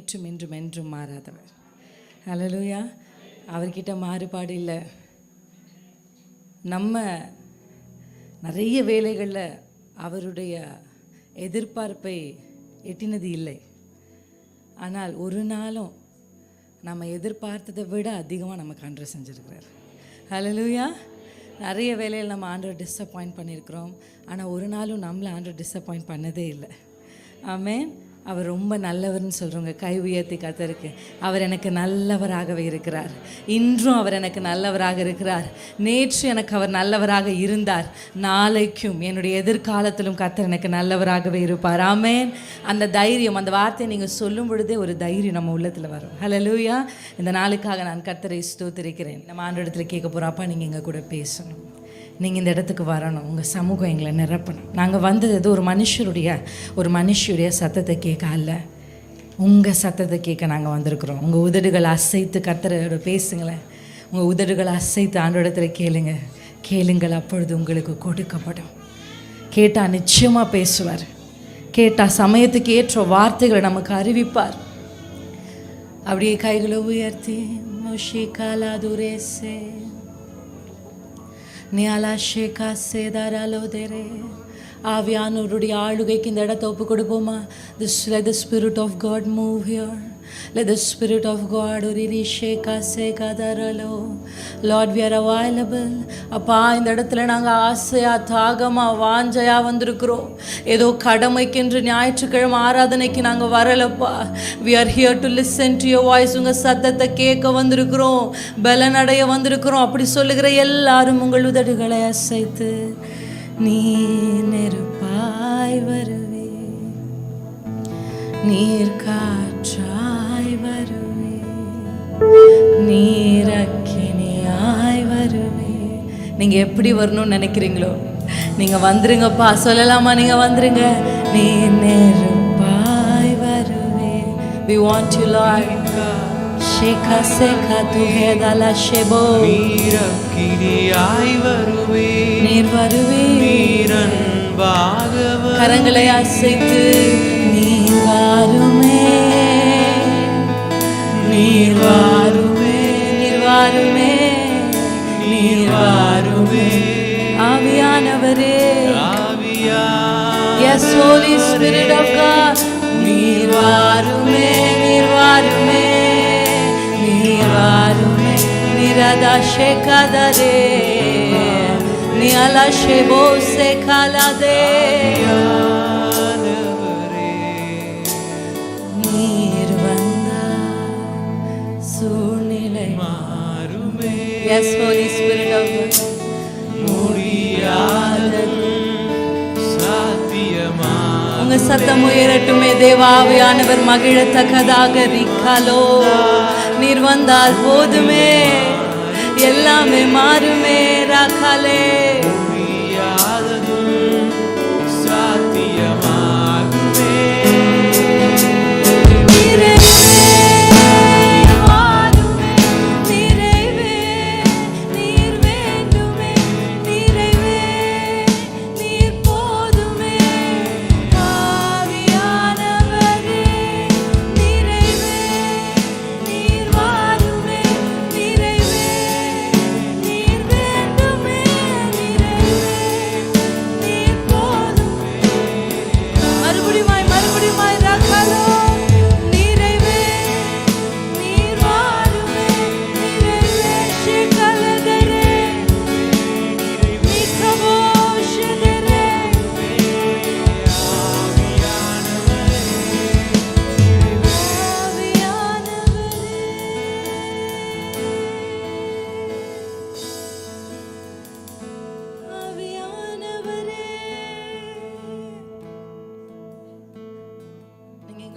நேற்றும் இன்றும் என்றும் மாறாதவர். ஹல்லேலூயா. அவர்கிட்ட மாறுபாடு இல்லை. நம்ம நிறைய வேலைகளில் அவருடைய எதிர்பார்ப்பை எட்டினது இல்லை. ஆனால் ஒரு நாளும் நம்ம எதிர்பார்த்ததை விட அதிகமாக நமக்கு ஆண்டவர் செஞ்சுருக்கிறார். ஹல்லேலூயா. நிறைய வேலையில் நம்ம ஆண்டவர் டிஸப்பாயிண்ட் பண்ணியிருக்கிறோம். ஆனால் ஒரு நாளும் நம்மளை ஆண்டவர் டிஸப்பாயிண்ட் பண்ணதே இல்லை. ஆமென். அவர் ரொம்ப நல்லவர்னு சொல்கிறவங்க கை உயர்த்தி கர்த்தருக்கு. அவர் எனக்கு நல்லவராகவே இருக்கிறார். இன்றும் அவர் எனக்கு நல்லவராக இருக்கிறார். நேற்று எனக்கு அவர் நல்லவராக இருந்தார். நாளைக்கும் என்னுடைய எதிர்காலத்திலும் கர்த்தர் எனக்கு நல்லவராகவே இருப்பார். ஆமென். அந்த தைரியம், அந்த வார்த்தையை நீங்கள் சொல்லும் பொழுதே ஒரு தைரியம் நம்ம உள்ளத்தில் வரும். ஹல்லேலூயா. இந்த நாளுக்காக நான் கர்த்தரை ஸ்தோத்திரிக்கிறேன். நம்ம ஆண்டவரிடத்தில் கேட்க போகிறோம், அப்பா நீங்கள் எங்கள் கூட பேசணும், நீங்கள் இந்த இடத்துக்கு வரணும், உங்கள் சமூகம் எங்களை நிரப்பணும். நாங்கள் வந்தது ஏதோ ஒரு மனுஷருடைய சத்தத்தை கேட்க அல்ல, உங்கள் சத்தத்தை கேட்க நாங்கள் வந்திருக்கிறோம். உங்கள் உதடுகளை அசைத்து கர்த்தரோட பேசுங்களேன். உங்கள் உதடுகளை அசைத்து ஆண்டவரிடத்தில் கேளுங்கள், அப்பொழுது உங்களுக்கு கொடுக்கப்படும். கேட்டால் நிச்சயமாக பேசுவார். கேட்டால் சமயத்துக்கு ஏற்ற வார்த்தைகளை நமக்கு அறிவிப்பார். அப்படியே கைகளை உயர்த்தி மோஷிகாலாதுரேசே நியாலாஷேகா சேதாராலோதேரே. ஆவியானவருடைய ஆளுகைக்கு இந்த இடத்தை ஒப்பு கொடுப்போமா? Let the Spirit of God move here. Let the Spirit of God urisheka sekadaralo. Lord, we are available. அப்பா, இந்த இடத்துல நாங்கள் ஆசையா தாகமா வாஞ்சையா வந்திருக்கிறோம். ஏதோ கடமைக்கென்று ஞாயிற்றுக்கிழமை ஆராதனைக்கு நாங்கள் வரலப்பா. We are here to listen to your voice. உங்கள் சத்தத்தை கேட்க வந்திருக்கிறோம், பலனடைய வந்திருக்கிறோம். அப்படி சொல்லுகிற எல்லாரும் உங்கள் உதடுகளை அசைத்து நீர் நெருப்பாய் வருவே, நீர் காற்றாய் வருவே, நீர் அக்கினியாய் வருவே. நீங்கள் எப்படி வரணும்னு நினைக்கிறீங்களோ நீங்கள் வந்துருங்கப்பா. சொல்லலாமா? நீங்கள் வந்துருங்க. நீர் நெருப்பாய் வருவே. We want you, Lord. Sheka seka tu hedala shebo. நீர் அக்கினியாய் வருவே, நீர் வருவே, நீர் அன்பாக வருவே. கரங்களை அசைத்து நீர் வாருமே, நீர் வாருமே, நீர் வாருமே, நீர் வாருமே. ஆவியானவரே, Yes, Holy Spirit of God. நீர் வாருமே, நீர் வாருமே, நீர் வாருமே. நிரதாஷே கதரே நியாலாஷே போசே காலாதே. நீர் வந்தால் சூழ்நிலை மாறுமே. Yes, Holy Spirit of God. முடியாதது சாத்தியமா. உங்க சத்தம் உயரட்டுமே. தேவாவியானவர் மகிழத்தக்கதாக ரிக்காலோ. நீர் வந்தால் போதுமே, எல்லாமே மாறுமே. ராக்காலே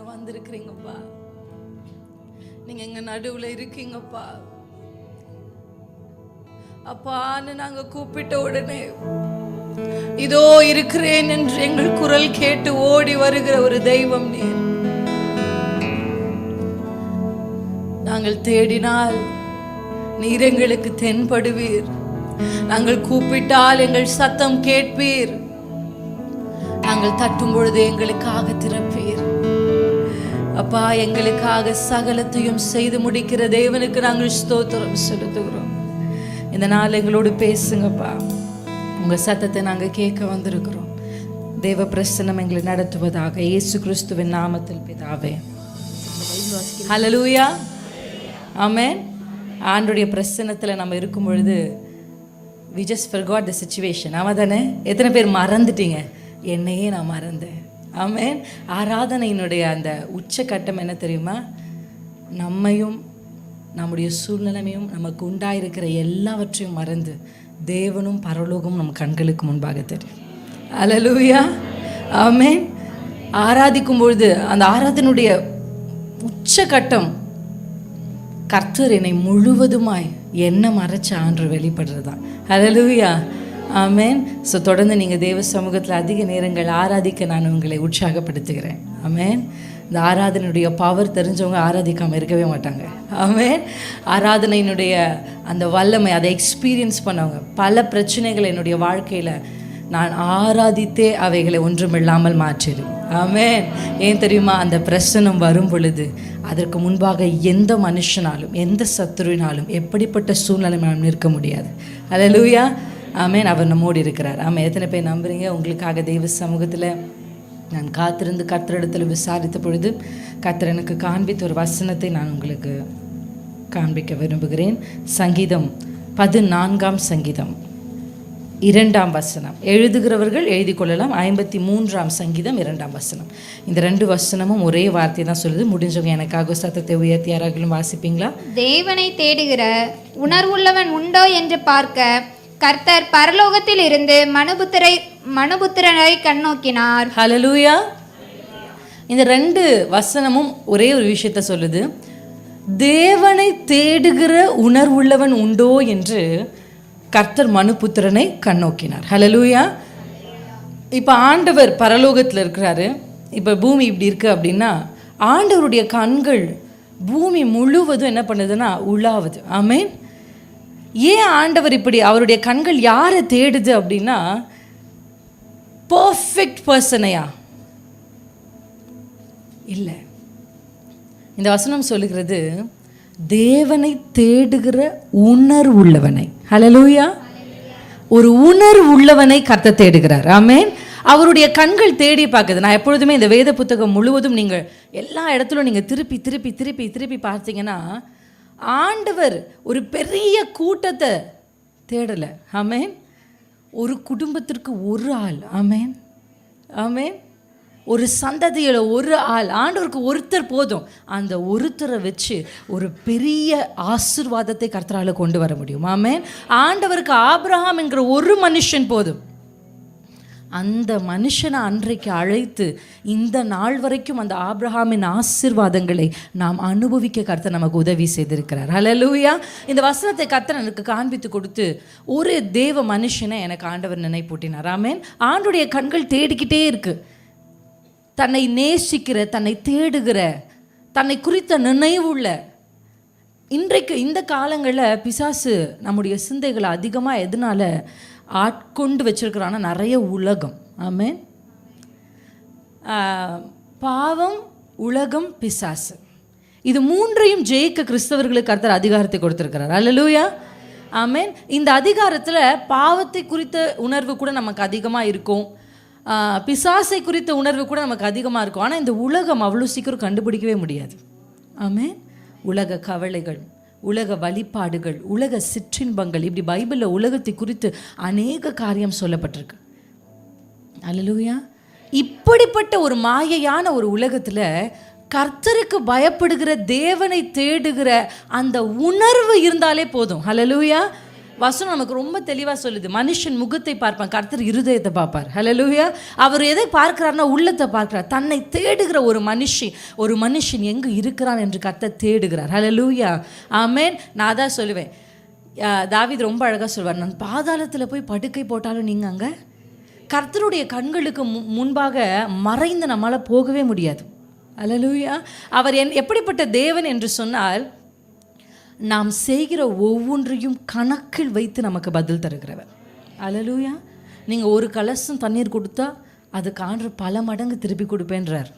வந்திருக்கிறீங்கப்பா. நீங்க எங்க நடுவுல இருக்கீங்கப்பா. அப்பான்னு நாங்க கூப்பிட்ட உடனே இதோ இருக்கிறேன் என்று எங்கள் குரல் கேட்டு ஓடி வருகிற ஒரு தெய்வம் நீர். நாங்கள் தேடினால் நீர் எங்களுக்கு தென்படுவீர். நாங்கள் கூப்பிட்டால் எங்கள் சத்தம் கேட்பீர். நாங்கள் தட்டும் பொழுது எங்களுக்காக திறப்பீர். அப்பா, எங்களுக்காக சகலத்தையும் செய்து முடிக்கிற தேவனுக்கு நாங்கள் ஸ்தோத்திரம் செலுத்துகிறோம். இந்த நாள் எங்களோடு பேசுங்கப்பா. உங்கள் சத்தத்தை நாங்கள் கேட்க வந்திருக்கிறோம். தேவ பிரசன்னம் எங்களை நடத்துவதாக இயேசு கிறிஸ்துவின் நாமத்தில் பிதாவே. ஹல்லேலூயா, ஆமென். ஆண்டவருடைய பிரசன்னத்தில் நம்ம இருக்கும் பொழுது we just forgot the situation. ஆமாம் தானே? எத்தனை பேர் மறந்துட்டீங்க? என்னையே நான் மறந்தேன். ஆமென். ஆராதனையினுடைய அந்த உச்சக்கட்டம் என்ன தெரியுமா? நம்மையும் நம்முடைய சூழ்நிலைமையும் நமக்கு உண்டாயிருக்கிற எல்லாவற்றையும் மறந்து தேவனும் பரலோகமும் நம் கண்களுக்கு முன்பாக தெரியும். அல்லேலூயா, ஆமென். ஆராதிக்கும் பொழுது அந்த ஆராதனுடைய உச்சக்கட்டம் கர்த்தர் என்னை முழுவதுமாய் என்ன மறைச்ச ஆண்டு வெளிப்படுறது தான். அல்லேலூயா, ஆமென். ஸோ தொடர்ந்து நீங்கள் தேவ சமூகத்தில் அதிக நேரங்கள் ஆராதிக்க நான் உங்களை உற்சாகப்படுத்துகிறேன். ஆமென். இந்த ஆராதனையுடைய பவர் தெரிஞ்சவங்க ஆராதிக்காமல் இருக்கவே மாட்டாங்க. ஆமென். ஆராதனையினுடைய அந்த வல்லமை, அதை எக்ஸ்பீரியன்ஸ் பண்ணவங்க. பல பிரச்சனைகள் என்னுடைய வாழ்க்கையில் நான் ஆராதித்தே அவைகளை ஒன்றுமில்லாமல் மாற்றிடும். ஆமென். ஏன் தெரியுமா? அந்த பிரசனம் வரும் பொழுது அதற்கு முன்பாக எந்த மனுஷனாலும் எந்த சத்துருவினாலும் எப்படிப்பட்ட சூழ்நிலையாலும் நிற்க முடியாது. அல்லேலூயா, ஆமென். அவர் நம்மோடு இருக்கிறார். ஆமென். எத்தனை பேர் நம்புறீங்க? உங்களுக்காக தெய்வ சமூகத்தில் நான் காத்திருந்து கர்த்தரிடத்தில் விசாரித்த பொழுது கர்த்தர் எனக்கு காண்பித்த ஒரு வசனத்தை நான் உங்களுக்கு காண்பிக்க விரும்புகிறேன். சங்கீதம் 14 சங்கீதம் 2 வசனம். எழுதுகிறவர்கள் எழுதி கொள்ளலாம். 53 சங்கீதம் 2 வசனம். இந்த 2 வசனமும் ஒரே வார்த்தை தான் சொல்லுது. முடிஞ்சவங்க எனக்காக சத்தத்தை உயர்த்தி யாராகிலும் வாசிப்பீங்களா? தேவனை தேடுகிற உணர்வுள்ளவன் உண்டோ என்று பார்க்க கர்த்தர் பரலோகத்தில் இருந்து மனுபுத்திரனை கண்ணோக்கினார். ஹல்லேலூயா. இந்த 2 வசனமும் ஒரே ஒரு விஷயத்தை சொல்லுது. தேவனை தேடுகிற உணர்வுள்ளவன் உண்டோ என்று கர்த்தர் மனுபுத்திரனை கண்ணோக்கினார். ஹல்லேலூயா. இப்போ ஆண்டவர் பரலோகத்தில் இருக்கிறாரு. இப்போ பூமி இப்படி இருக்குது அப்படின்னா ஆண்டவருடைய கண்கள் பூமி முழுவதும் என்ன பண்ணுதுன்னா உலாவுது. ஆமென். ஏன் ஆண்டவர் இப்படி அவருடைய கண்கள் யாரை தேடுது அப்படின்னா பர்ஃபெக்ட் பர்சனையா இல்லை. இந்த வசனம் சொல்லுகிறது தேவனை தேடுகிற உணர்வுள்ளவனை. ஹல்லேலூயா. ஒரு உணர்வுள்ளவனை கர்த்தர் தேடுகிறார். ஆமென். அவருடைய கண்கள் தேடி பார்க்குது. நான் எப்பொழுதுமே இந்த வேத புத்தகம் முழுவதும் நீங்கள் எல்லா இடத்துலையும் நீங்கள் திருப்பி திருப்பி திருப்பி திருப்பி பார்த்தீங்கன்னா ஆண்டவர் ஒரு பெரிய கூட்டத்தை தேடலை. ஆமென். ஒரு குடும்பத்திற்கு ஒரு ஆள். ஆமென், ஆமென். ஒரு சந்ததியில் ஒரு ஆள். ஆண்டவருக்கு ஒருத்தர் போதும். அந்த ஒருத்தரை வச்சு ஒரு பெரிய ஆசீர்வாதத்தை கர்த்தரால் கொண்டு வர முடியும். ஆமென். ஆண்டவருக்கு ஆபிரகாம் என்கிற ஒரு மனுஷன் போதும். அந்த மனுஷனை அன்றைக்கு அழைத்து இந்த நாள் வரைக்கும் அந்த ஆபிரகாமின் ஆசீர்வாதங்களை நாம் அனுபவிக்க கர்த்தர் நமக்கு உதவி செய்திருக்கிறார். ஹல்லேலூயா. இந்த வசனத்தை கர்த்தர் எனக்கு காண்பித்து கொடுத்து ஒரு தேவ மனுஷனை எனக்கு ஆண்டவர் நினைப்பூட்டினார். ஆமென். ஆண்டுடைய கண்கள் தேடிக்கிட்டே இருக்கு. தன்னை நேசிக்கிற, தன்னை தேடுகிற, தன்னை குறித்த நினைவுள்ள. இன்றைக்கு இந்த காலங்களில் பிசாசு நம்முடைய சிந்தைகளை அதிகமாக எதனால ஆட்கொண்டு வச்சிருக்கிறான்னா நிறைய உலகம். ஆமென். பாவம், உலகம், பிசாசு, இது மூன்றையும் ஜெயிக்க கிறிஸ்தவர்களுக்கு கர்த்தர் அதிகாரத்தை கொடுத்திருக்கிறார். அல்லேலூயா, ஆமென். இந்த அதிகாரத்தில் பாவத்தை குறித்த உணர்வு கூட நமக்கு அதிகமாக இருக்கும். பிசாசை குறித்த உணர்வு கூட நமக்கு அதிகமாக இருக்கும். ஆனால் இந்த உலகம் அவ்வளோ சீக்கிரம் கண்டுபிடிக்கவே முடியாது. ஆமென். உலக கவலைகள், உலக வழிபாடுகள், உலக சிற்றின்பங்கள், இப்படி பைபிளில் உலகத்தை குறித்து அநேக காரியம் சொல்லப்பட்டிருக்கு. அல்லேலூயா. இப்படிப்பட்ட ஒரு மாயையான ஒரு உலகத்தில் கர்த்தருக்கு பயப்படுகிற, தேவனை தேடுகிற அந்த உணர்வு இருந்தாலே போதும். அல்லேலூயா. வசனம் நமக்கு ரொம்ப தெளிவாக சொல்லுது. மனுஷன் முகத்தை பார்ப்பான், கர்த்தர் இருதயத்தை பார்ப்பார். ஹல்லேலூயா. அவர் எதை பார்க்கிறார்னா உள்ளத்தை பார்க்கிறார். தன்னை தேடுகிற ஒரு மனுஷன் எங்கு இருக்கிறான் என்று கர்த்தர் தேடுகிறார். ஹல்லேலூயா, ஆமென். நான் தான் சொல்லுவேன், தாவீது ரொம்ப அழகாக சொல்வார், நான் பாதாளத்தில் போய் படுக்கை போட்டாலும் நீங்கள் அங்கே கர்த்தருடைய கண்களுக்கு முன்பாக மறைந்து நம்மளால் போகவே முடியாது. ஹல்லேலூயா. அவர் எப்படிப்பட்ட தேவன் என்று சொன்னால், நாம் செய்கிற ஒவ்வொன்றையும் கணக்கில் வைத்து நமக்கு பதில் தருகிறவர். அல்லேலூயா. நீங்கள் ஒரு கலசம் தண்ணீர் கொடுத்தா அதுக்கு ஆண்டவர் பல மடங்கு திருப்பி கொடுப்பேன்றார்.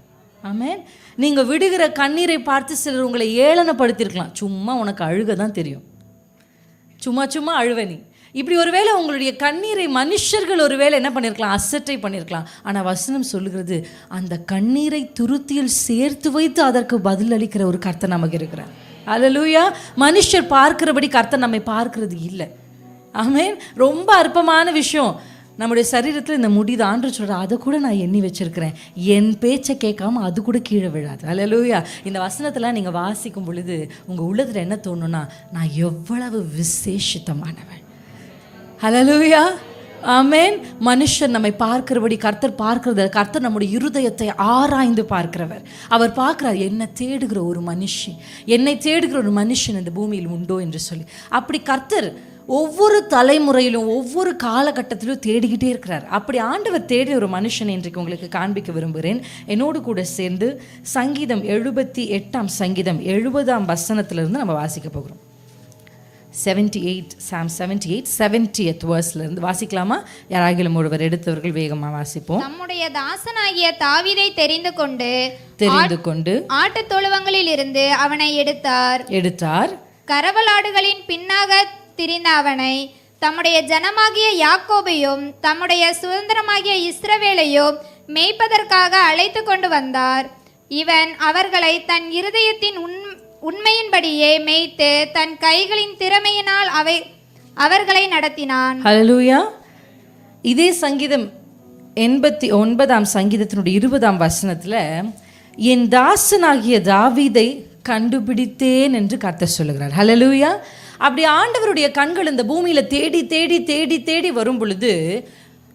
ஆமென். நீங்கள் விடுகிற கண்ணீரை பார்த்து சிலர் உங்களை ஏளனப்படுத்தியிருக்கலாம். சும்மா உனக்கு அழுக தான் தெரியும், சும்மா சும்மா அழுவ நீ. இப்படி ஒருவேளை உங்களுடைய கண்ணீரை மனுஷர்கள் ஒருவேளை என்ன பண்ணியிருக்கலாம், அசட்டை பண்ணியிருக்கலாம். ஆனால் வசனம் சொல்லுகிறது, அந்த கண்ணீரை துருத்தியில் சேர்த்து வைத்து அதற்கு பதில் அளிக்கிற ஒரு கர்த்தர் நமக்கு இருக்கிறார். அல்லேலூயா. மனுஷர் பார்க்கிறபடி கர்த்தர் நம்மை பார்க்கிறது இல்லை. ஆமென். ரொம்ப அற்பமான விஷயம். நம்முடைய சரீரத்தில் இந்த முடிது ஆண்டு சொல்கிற, அதை கூட நான் எண்ணி வச்சிருக்கிறேன், என் பேச்சை கேட்காம அது கூட கீழே விழாது. அல்லேலூயா. இந்த வசனத்தில் நீங்கள் வாசிக்கும் பொழுது உங்கள் உள்ளத்தில் என்ன தோணுன்னா, நான் எவ்வளவு விசேஷித்தமானவன். அல்லேலூயா. ஆமென். மனுஷன் நம்மை பார்க்கிறபடி கர்த்தர் பார்க்கிறது. கர்த்தர் நம்முடைய இருதயத்தை ஆராய்ந்து பார்க்கிறவர். அவர் பார்க்கிறார், என்னை தேடுகிற ஒரு மனுஷன், என்னை தேடுகிற ஒரு மனுஷன் இந்த பூமியில் உண்டோ என்று சொல்லி. அப்படி கர்த்தர் ஒவ்வொரு தலைமுறையிலும் ஒவ்வொரு காலகட்டத்திலும் தேடிக்கிட்டே இருக்கிறார். அப்படி ஆண்டவர் தேடிய ஒரு மனுஷன் இன்றைக்கு உங்களுக்கு காண்பிக்க விரும்புகிறேன். என்னோடு கூட சேர்ந்து சங்கீதம் 78 சங்கீதம் 70 வசனத்திலிருந்து நம்ம வாசிக்க போகிறோம். 78 Psalm 78 70th verseலிருந்து வாசிக்கலாமா? யாராகிலும் ஒருவர் எடுத்தவர்கள் வேகமாக வாசிப்போம். நம்முடைய தாசனாகிய தாவீதை தெரிந்து கொண்டு ஆட்டுத் தொழுவங்களில் இருந்து அவனை எடுத்தார். கரவலாடுகளின் பின்னாக திரிந்த அவனை தம்முடைய ஜனமாகிய யாக்கோபையும் தம்முடைய சுதந்திரமாகிய இஸ்ரவேலையும் மேய்ப்பதற்காக அழைத்து கொண்டு வந்தார். இவன் அவர்களை தன் இருதயத்தின் உண்மையின்படியே மேய்த்து தன் கைகளின் திறமையினால் அவர்களை நடத்தினான். ஹல்லேலூயா. இதே சங்கீதம் 89 சங்கீதத்தினுடைய 20 வசனத்தில், என் தாசனாகிய தாவீதை கண்டுபிடித்தேன் என்று கர்த்தர் சொல்லுகிறார். ஹல்லேலூயா. அப்படி ஆண்டவருடைய கண்கள் இந்த பூமியில் தேடி தேடி தேடி தேடி வரும் பொழுது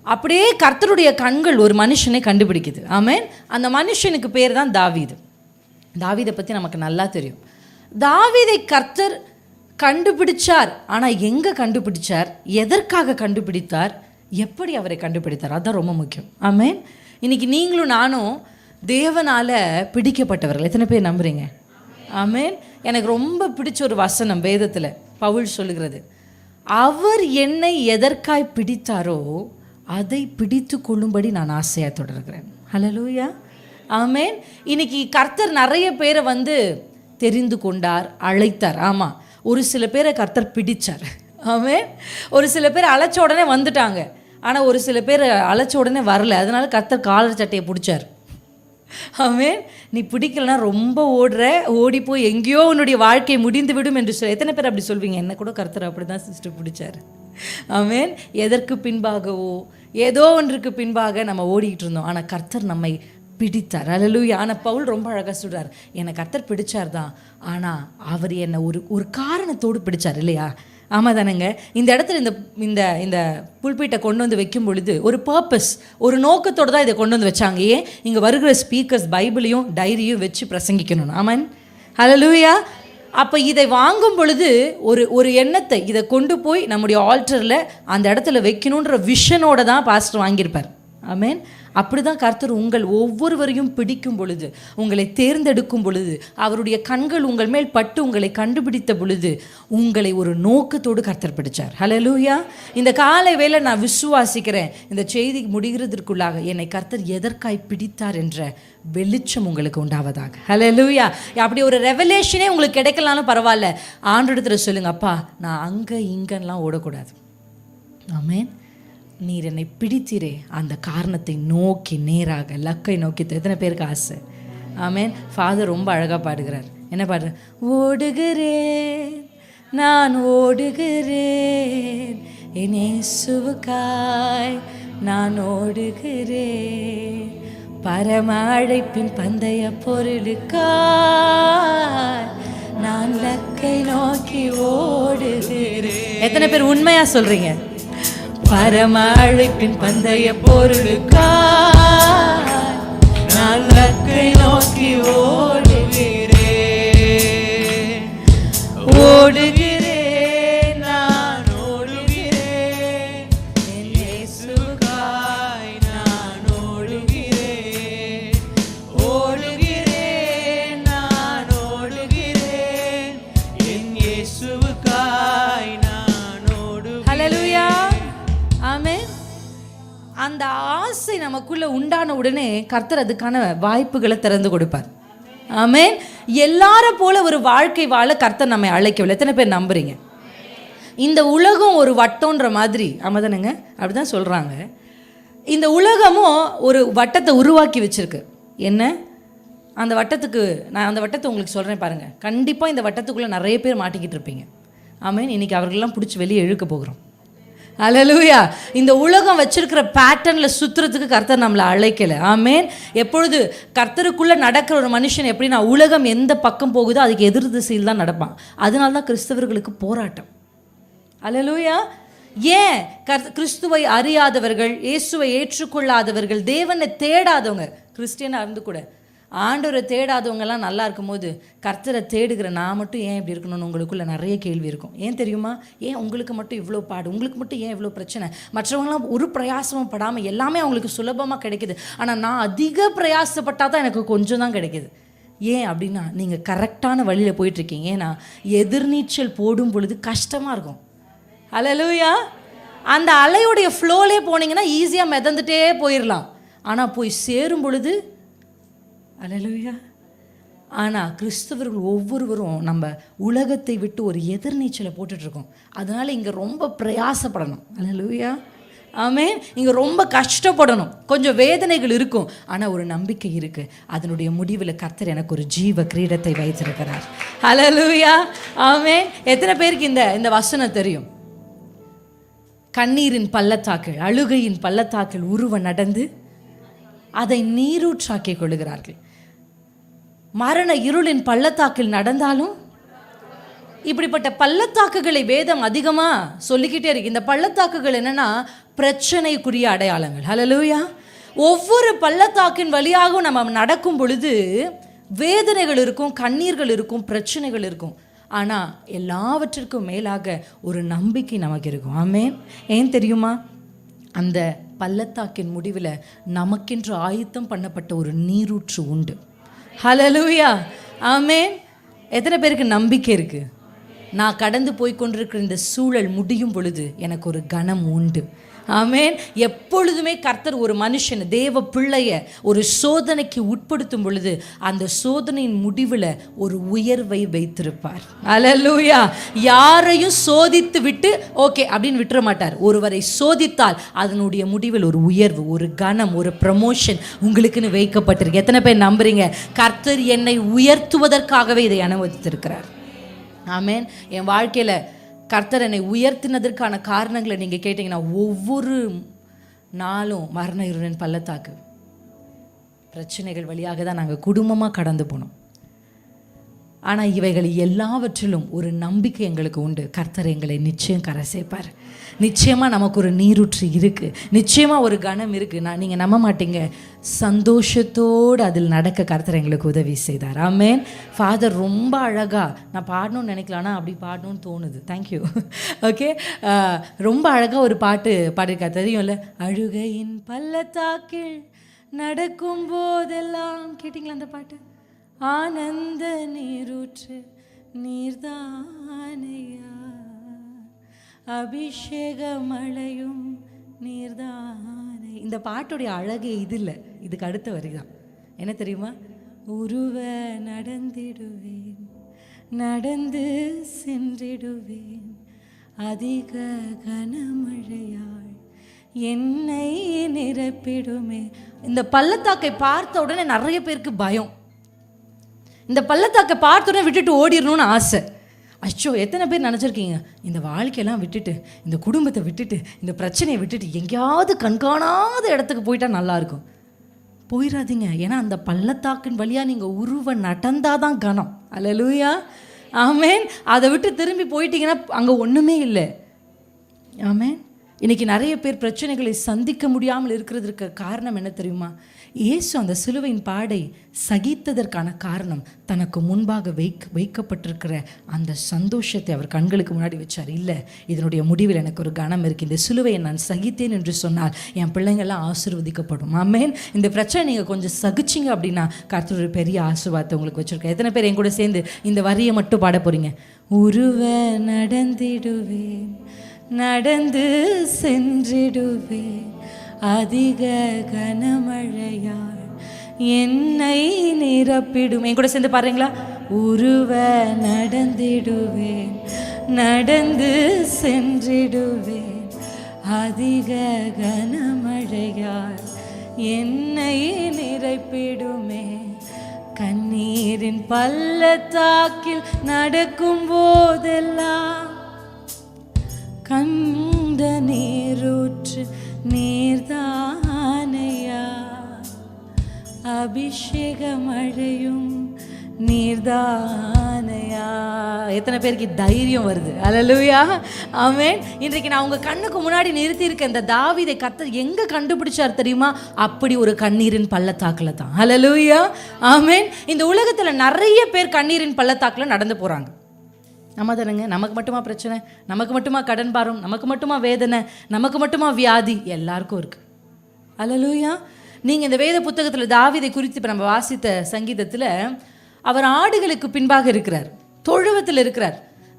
அப்படியே கர்த்தருடைய கண்கள் ஒரு மனுஷனை கண்டுபிடிக்குது. ஆமென். அந்த மனுஷனுக்கு பேர் தான் தாவீது. தாவீதை பற்றி நமக்கு நல்லா தெரியும். தாவீதை கர்த்தர் கண்டுபிடிச்சார். ஆனால் எங்கே கண்டுபிடிச்சார், எதற்காக கண்டுபிடித்தார், எப்படி அவரை கண்டுபிடித்தார், அதுதான் ரொம்ப முக்கியம். ஆமென். இன்னைக்கு நீங்களும் நானும் தேவனால் பிடிக்கப்பட்டவர்கள். எத்தனை பேர் நம்புறீங்க? ஆமென். எனக்கு ரொம்ப பிடிச்ச ஒரு வசனம் வேதத்தில் பவுல் சொல்லுகிறது, அவர் என்னை எதற்காய் பிடித்தாரோ அதை பிடித்து கொள்ளும்படி நான் ஆசையாக தொடர்கிறேன். ஹல்லேலூயா. ஆமென். இன்னைக்கு கர்த்தர் நிறைய பேரை தெரிந்து கொண்டார், அழைத்தார். ஆமாம், ஒரு சில பேரை கர்த்தர் பிடிச்சார். ஆமென். ஒரு சில பேர் அழைச்ச உடனே வந்துட்டாங்க, ஆனால் ஒரு சில பேர் அழைச்ச உடனே வரல. அதனால கர்த்தர் காலர் சட்டையை பிடிச்சார். ஆமென். நீ பிடிக்கலனா ரொம்ப ஓடி போய் எங்கேயோ உன்னுடைய வாழ்க்கை முடிந்து விடும் என்று சொல்லி எத்தனை பேர் அப்படி சொல்வீங்க? என்ன கூட கர்த்தர் அப்படி தான் சிஸ்டர் பிடிச்சார். ஆமென். எதற்கு பின்பாகவோ ஏதோ ஒன்றுக்கு பின்பாக நம்ம ஓடிக்கிட்டு இருந்தோம், ஆனால் கர்த்தர் நம்மை பிடித்தார். அல்லேலூயா. ஆனால் பவுல் ரொம்ப அழகாக சொல்கிறார், என்னை கர்த்தர் பிடிச்சார் தான், ஆனால் அவர் என்னை ஒரு காரணத்தோடு பிடிச்சார். இல்லையா? ஆமாம் தானேங்க. இந்த இடத்துல இந்த இந்த புல்பீட்டை கொண்டு வைக்கும் பொழுது ஒரு பர்பஸ், ஒரு நோக்கத்தோடு தான் இதை கொண்டு வச்சாங்க. ஏன்? இங்கே வருகிற ஸ்பீக்கர்ஸ் பைபிளையும் டைரியும் வச்சு பிரசங்கிக்கணும். ஆமென். ஹல்லேலூயா. அப்போ இதை வாங்கும் பொழுது ஒரு எண்ணத்தை, இதை கொண்டு போய் நம்முடைய ஆல்டரில் அந்த இடத்துல வைக்கணுன்ற விஷனோட தான் பாஸ்டர் வாங்கியிருப்பார். ஆமென். அப்படி தான் கர்த்தர் உங்கள் ஒவ்வொருவரையும் பிடிக்கும் பொழுது, உங்களை தேர்ந்தெடுக்கும் பொழுது, அவருடைய கண்கள் உங்கள் மேல் பட்டு உங்களை கண்டுபிடித்த பொழுது உங்களை ஒரு நோக்கத்தோடு கர்த்தர் பிடிச்சார். ஹல்லேலூயா. இந்த காலை வேளை நான் விசுவாசிக்கிறேன், இந்த செய்தி முடிகிறதற்குள்ளாக என்னை கர்த்தர் எதற்காய் பிடித்தார் என்ற வெளிச்சம் உங்களுக்கு உண்டாவதாக. ஹல்லேலூயா. அப்படி ஒரு ரெவலேஷனே உங்களுக்கு கிடைக்கலாலும் பரவாயில்ல, ஆண்டவரிடத்துல சொல்லுங்க, அப்பா நான் அங்கே இங்கெல்லாம் ஓடக்கூடாது. ஆமென். நீர் என்னை பிடித்தீரே, அந்த காரணத்தை நோக்கி நேராக லக்கை நோக்கி. எத்தனை பேருக்கு ஆசை? ஆமென். ஃபாதர் ரொம்ப அழகாக பாடுகிறார். என்ன பாடுறார்? ஓடுகிறேன் நான் ஓடுகிறேன், என் இயேசுவுக்காய் நான் ஓடுகிறேன், பரம அழைப்பின் பந்தய பொருளுக்காய் நான் லக்கை நோக்கி ஓடுகிறேன். எத்தனை பேர் உண்மையா சொல்றீங்க? பரம அழைப்பின் பந்தய பொருளுக்காய் நான் லக்கை நோக்கி ஓடுகிறேன், ஓடுகிறேன் நான் ஓடுகிறேன், என் இயேசுவுக்காய் நான் ஓடுகிறேன், ஓடுகிறேன் நான் ஓடுகிறேன், என் இயேசுவுக்காய் நான் ஓடுகிறேன். ஹல்லேலூயா. ஆமென். அந்த ஆசை நமக்குள்ள உண்டான உடனே கர்த்தர் அதுக்கான வாய்ப்புகளை திறந்து கொடுப்பார். ஆமென். எல்லாரும் போல ஒரு வாழ்க்கை வாழ கர்த்தர் நம்மை அழைக்கவில்லை. எத்தனை பேர் நம்புறீங்க? இந்த உலகம் ஒரு வட்டம்ன்ற மாதிரி, ஆமாதானுங்க, அப்படிதான் சொல்றாங்க. இந்த உலகமும் ஒரு வட்டத்தை உருவாக்கி வச்சிருக்கு. என்ன அந்த வட்டத்துக்கு நான் அந்த வட்டத்தை உங்களுக்கு சொல்கிறேன் பாருங்கள். கண்டிப்பாக இந்த வட்டத்துக்குள்ளே நிறைய பேர் மாட்டிக்கிட்டு இருப்பீங்க. ஆமென். இன்றைக்கி அவர்களெல்லாம் பிடிச்சி வெளியே இழுக்க போகிறோம். அல்லேலூயா. இந்த உலகம் வச்சிருக்கிற பேட்டர்னில் சுற்றுறதுக்கு கர்த்தர் நம்மளை அழைக்கலை. ஆமென். எப்பொழுது கர்த்தருக்குள்ளே நடக்கிற ஒரு மனுஷன் எப்படின்னா உலகம் எந்த பக்கம் போகுதோ அதுக்கு எதிர் திசையில் தான் நடப்பான். அதனால தான் கிறிஸ்தவர்களுக்கு போராட்டம். அல்லேலூயா. ஏன் கிறிஸ்துவை அறியாதவர்கள், இயேசுவை ஏற்றுக்கொள்ளாதவர்கள், தேவனை தேடாதவங்க, கிறிஸ்டியனாக இருந்து கூட ஆண்டவரை தேடாதவங்கெல்லாம் நல்லா இருக்கும்போது கர்த்தரை தேடுகிற நான் மட்டும் ஏன் இப்படி இருக்கணும்னு உங்களுக்குள்ள நிறைய கேள்வி இருக்கும். ஏன் தெரியுமா? ஏன் உங்களுக்கு மட்டும் இவ்வளோ பாடு, உங்களுக்கு மட்டும் ஏன் இவ்வளோ பிரச்சனை? மற்றவங்களாம் ஒரு பிரயாசமும் படாமல் எல்லாமே அவங்களுக்கு சுலபமாக கிடைக்குது. ஆனால் நான் அதிக பிரயாசப்பட்டால் தான் எனக்கு கொஞ்சம் தான் கிடைக்கிது. ஏன் அப்படின்னா நீங்கள் கரெக்டான வழியில் போயிட்டுருக்கீங்க. ஏன்னா எதிர்நீச்சல் போடும் பொழுது கஷ்டமாக இருக்கும். அல்லேலூயா. அந்த அலையுடைய ஃப்ளோலே போனீங்கன்னா ஈஸியாக மிதந்துட்டே போயிடலாம். ஆனால் போய் சேரும் பொழுது அல்லேலூயா. ஆனால் கிறிஸ்தவர்கள் ஒவ்வொருவரும் நம்ம உலகத்தை விட்டு ஒரு எதிர்நீச்சலை போட்டுட்ருக்கோம். அதனால் இங்கே ரொம்ப பிரயாசப்படணும். அல்லேலூயா. ஆமென். இங்கே ரொம்ப கஷ்டப்படணும், கொஞ்சம் வேதனைகள் இருக்கும். ஆனால் ஒரு நம்பிக்கை இருக்குது. அதனுடைய முடிவில் கர்த்தர் எனக்கு ஒரு ஜீவ கிரீடத்தை வைத்திருக்கிறார். அல்லேலூயா. ஆமென். எத்தனை பேருக்கு இந்த வசனம் தெரியும்? கண்ணீரின் பள்ளத்தாக்கள், அழுகையின் பள்ளத்தாக்கள் உருவ நடந்து அதை நீரூற்றாக்கிக் கொள்கிறார்கள். மரண இருளின் பள்ளத்தாக்கில் நடந்தாலும் இப்படிப்பட்ட பள்ளத்தாக்குகளை வேதம் அதிகமாக சொல்லிக்கிட்டே இருக்கு. இந்த பள்ளத்தாக்குகள் என்னன்னா பிரச்சனைக்குரிய அடையாளங்கள். ஹல்லேலூயா. ஒவ்வொரு பள்ளத்தாக்கின் வழியாகவும் நம்ம நடக்கும் பொழுது வேதனைகள் இருக்கும், கண்ணீர்கள் இருக்கும், பிரச்சனைகள் இருக்கும். ஆனால் எல்லாவற்றிற்கும் மேலாக ஒரு நம்பிக்கை நமக்கு இருக்கும். ஆமென். ஏன் தெரியுமா? அந்த பள்ளத்தாக்கின் முடிவில் நமக்கென்று ஆயத்தம் பண்ணப்பட்ட ஒரு நீரூற்று உண்டு. ஹல்லேலூயா. ஆமென். எத்தனை பேருக்கு நம்பிக்கை இருக்குது? நான் கடந்து போய் கொண்டிருக்கிற இந்த சூழல் முடியும் பொழுது எனக்கு ஒரு கனம் உண்டு. ஆமென். எப்பொழுதுமே கர்த்தர் ஒரு மனுஷன், தேவ பிள்ளைய ஒரு சோதனைக்கு உட்படுத்தும் பொழுது அந்த சோதனையின் முடிவில் ஒரு உயர்வை வைத்திருப்பார். அல்லேலூயா. யாரையும் சோதித்து விட்டு ஓகே அப்படின்னு விட்டுற மாட்டார். ஒருவரை சோதித்தால் அதனுடைய முடிவில் ஒரு உயர்வு, ஒரு கனம், ஒரு ப்ரமோஷன் உங்களுக்குன்னு வைக்கப்பட்டிருக்கு. எத்தனை பேர் நம்புறீங்க? கர்த்தர் என்னை உயர்த்துவதற்காகவே இதை அனுமதித்திருக்கிறார். ஆமென். என் வாழ்க்கையில் கர்த்தர் என்னை உயர்த்தினதற்கான காரணங்களை நீங்கள் கேட்டிங்கன்னா ஒவ்வொரு நாளும் மரண இருளின் பள்ளத்தாக்கு பிரச்சனைகள் வழியாக தான் நாங்கள் குடும்பமாக கடந்து போனோம். ஆனால் இவைகள் எல்லாவற்றிலும் ஒரு நம்பிக்கை எங்களுக்கு உண்டு. கர்த்தர் எங்களை நிச்சயம் கரை சேர்ப்பார். நிச்சயமாக நமக்கு ஒரு நீரூற்று இருக்குது, நிச்சயமாக ஒரு கணம் இருக்குது. நீங்கள் நம்ப மாட்டீங்க, சந்தோஷத்தோடு அதில் நடக்க கர்த்தர் எங்களுக்கு உதவி செய்தார். ஆமென். ஃபாதர் ரொம்ப அழகாக, நான் பாடணும்னு நினைக்கலான்னா அப்படி பாடணும்னு தோணுது. தேங்க்யூ. ஓகே. ரொம்ப அழகாக ஒரு பாட்டு பாடிருக்கா தெரியும்ல, அழுகையின் பள்ளத்தாக்கில் நடக்கும் போதெல்லாம். கேட்டிங்களா அந்த பாட்டு? ஆனந்த நீரூற்று நீர்தானையா, அபிஷேக மழையும் நீர்தானே. இந்த பாட்டுடைய அழகே இது இல்லை, இதுக்கு அடுத்த வரிதான். என்ன தெரியுமா? உருவ நடந்திடுவேன், நடந்து சென்றிடுவேன், அதிக கனமழையாள் என்னை நிரப்பிடுமே. இந்த பள்ளத்தாக்கை பார்த்த உடனே நிறைய பேருக்கு பயம். இந்த பள்ளத்தாக்கை பார்த்த உடனே விட்டுட்டு ஓடிடணும்னு ஆசை. அச்சோ, எத்தனை பேர் நினச்சிருக்கீங்க இந்த வாழ்க்கையெல்லாம் விட்டுட்டு, இந்த குடும்பத்தை விட்டுட்டு, இந்த பிரச்சனையை விட்டுட்டு எங்கேயாவது கண்காணாத இடத்துக்கு போயிட்டா நல்லாயிருக்கும். போயிடாதீங்க. ஏன்னா அந்த பள்ளத்தாக்கின் வழியாக நீங்கள் உருவ நடந்தாதான் கனம். அல்லேலூயா. ஆமென். அதை விட்டு திரும்பி போயிட்டீங்கன்னா அங்கே ஒன்றுமே இல்லை. ஆமென். இன்றைக்கி நிறைய பேர் பிரச்சனைகளை சந்திக்க முடியாமல் இருக்கிறதுக்கு காரணம் என்ன தெரியுமா? இயேசு அந்த சிலுவையின் பாடை சகித்ததற்கான காரணம் தனக்கு முன்பாக வைக்கப்பட்டிருக்கிற அந்த சந்தோஷத்தை அவர் கண்களுக்கு முன்னாடி வச்சார். இல்லை, இதனுடைய முடிவில் எனக்கு ஒரு கனம் இருக்குது, இந்த சிலுவையை நான் சகித்தேன் என்று சொன்னால் என் பிள்ளைங்கள்லாம் ஆசீர்வதிக்கப்படும். ஆமென். இந்த பிரச்சனை நீங்கள் கொஞ்சம் சகிச்சிங்க அப்படின்னா கர்த்தர் ஒரு பெரிய ஆசீர்வாதத்தை உங்களுக்கு வச்சுருக்கேன். எத்தனை பேர் என் கூட சேர்ந்து இந்த வரியை மட்டும் பாட போகிறீங்க? உருவ நடந்திடுவேன், நடந்து சென்றிடுவேன், அதிக கனமழையால் என்னை நிரப்பிடும். என் கூட சேர்ந்து பாருங்களா. உருவ நடந்திடுவேன், நடந்து சென்றிடுவேன், அதிக கனமழையால் என்னை நிரப்பிடுமே. கண்ணீரின் பள்ளத்தாக்கில் நடக்கும் போதெல்லாம் கண்ட நீரூற்று நீர்தானையா, அபிஷேக மழையும் நீர்தானையா. எத்தனை பேருக்கு தைரியம் வருது? அல்லேலூயா, ஆமென். இன்றைக்கு நான் உங்க கண்ணுக்கு முன்னாடி நிறுத்தி இருக்க இந்த தாவீதை கர்த்தர் எங்க கண்டுபிடிச்சார் தெரியுமா? அப்படி ஒரு கண்ணீரின் பள்ளத்தாக்குல தான். அல்லேலூயா, ஆமென். இந்த உலகத்துல நிறைய பேர் கண்ணீரின் பள்ளத்தாக்குல நடந்து போறாங்க. நம்ம தானுங்க. நமக்கு மட்டுமா பிரச்சனை? நமக்கு மட்டுமா கடன் பாரம்? நமக்கு மட்டுமா வேதனை? நமக்கு மட்டுமா வியாதி? எல்லாருக்கும் இருக்கு. அல்லேலூயா. நீங்கள் இந்த வேத புத்தகத்தில் தாவீதை குறித்து இப்போ நம்ம வாசித்த சங்கீதத்தில் அவர் ஆடுகளுக்கு பின்பாக இருக்கிறார், தொழுவத்தில் இருக்கிறார்.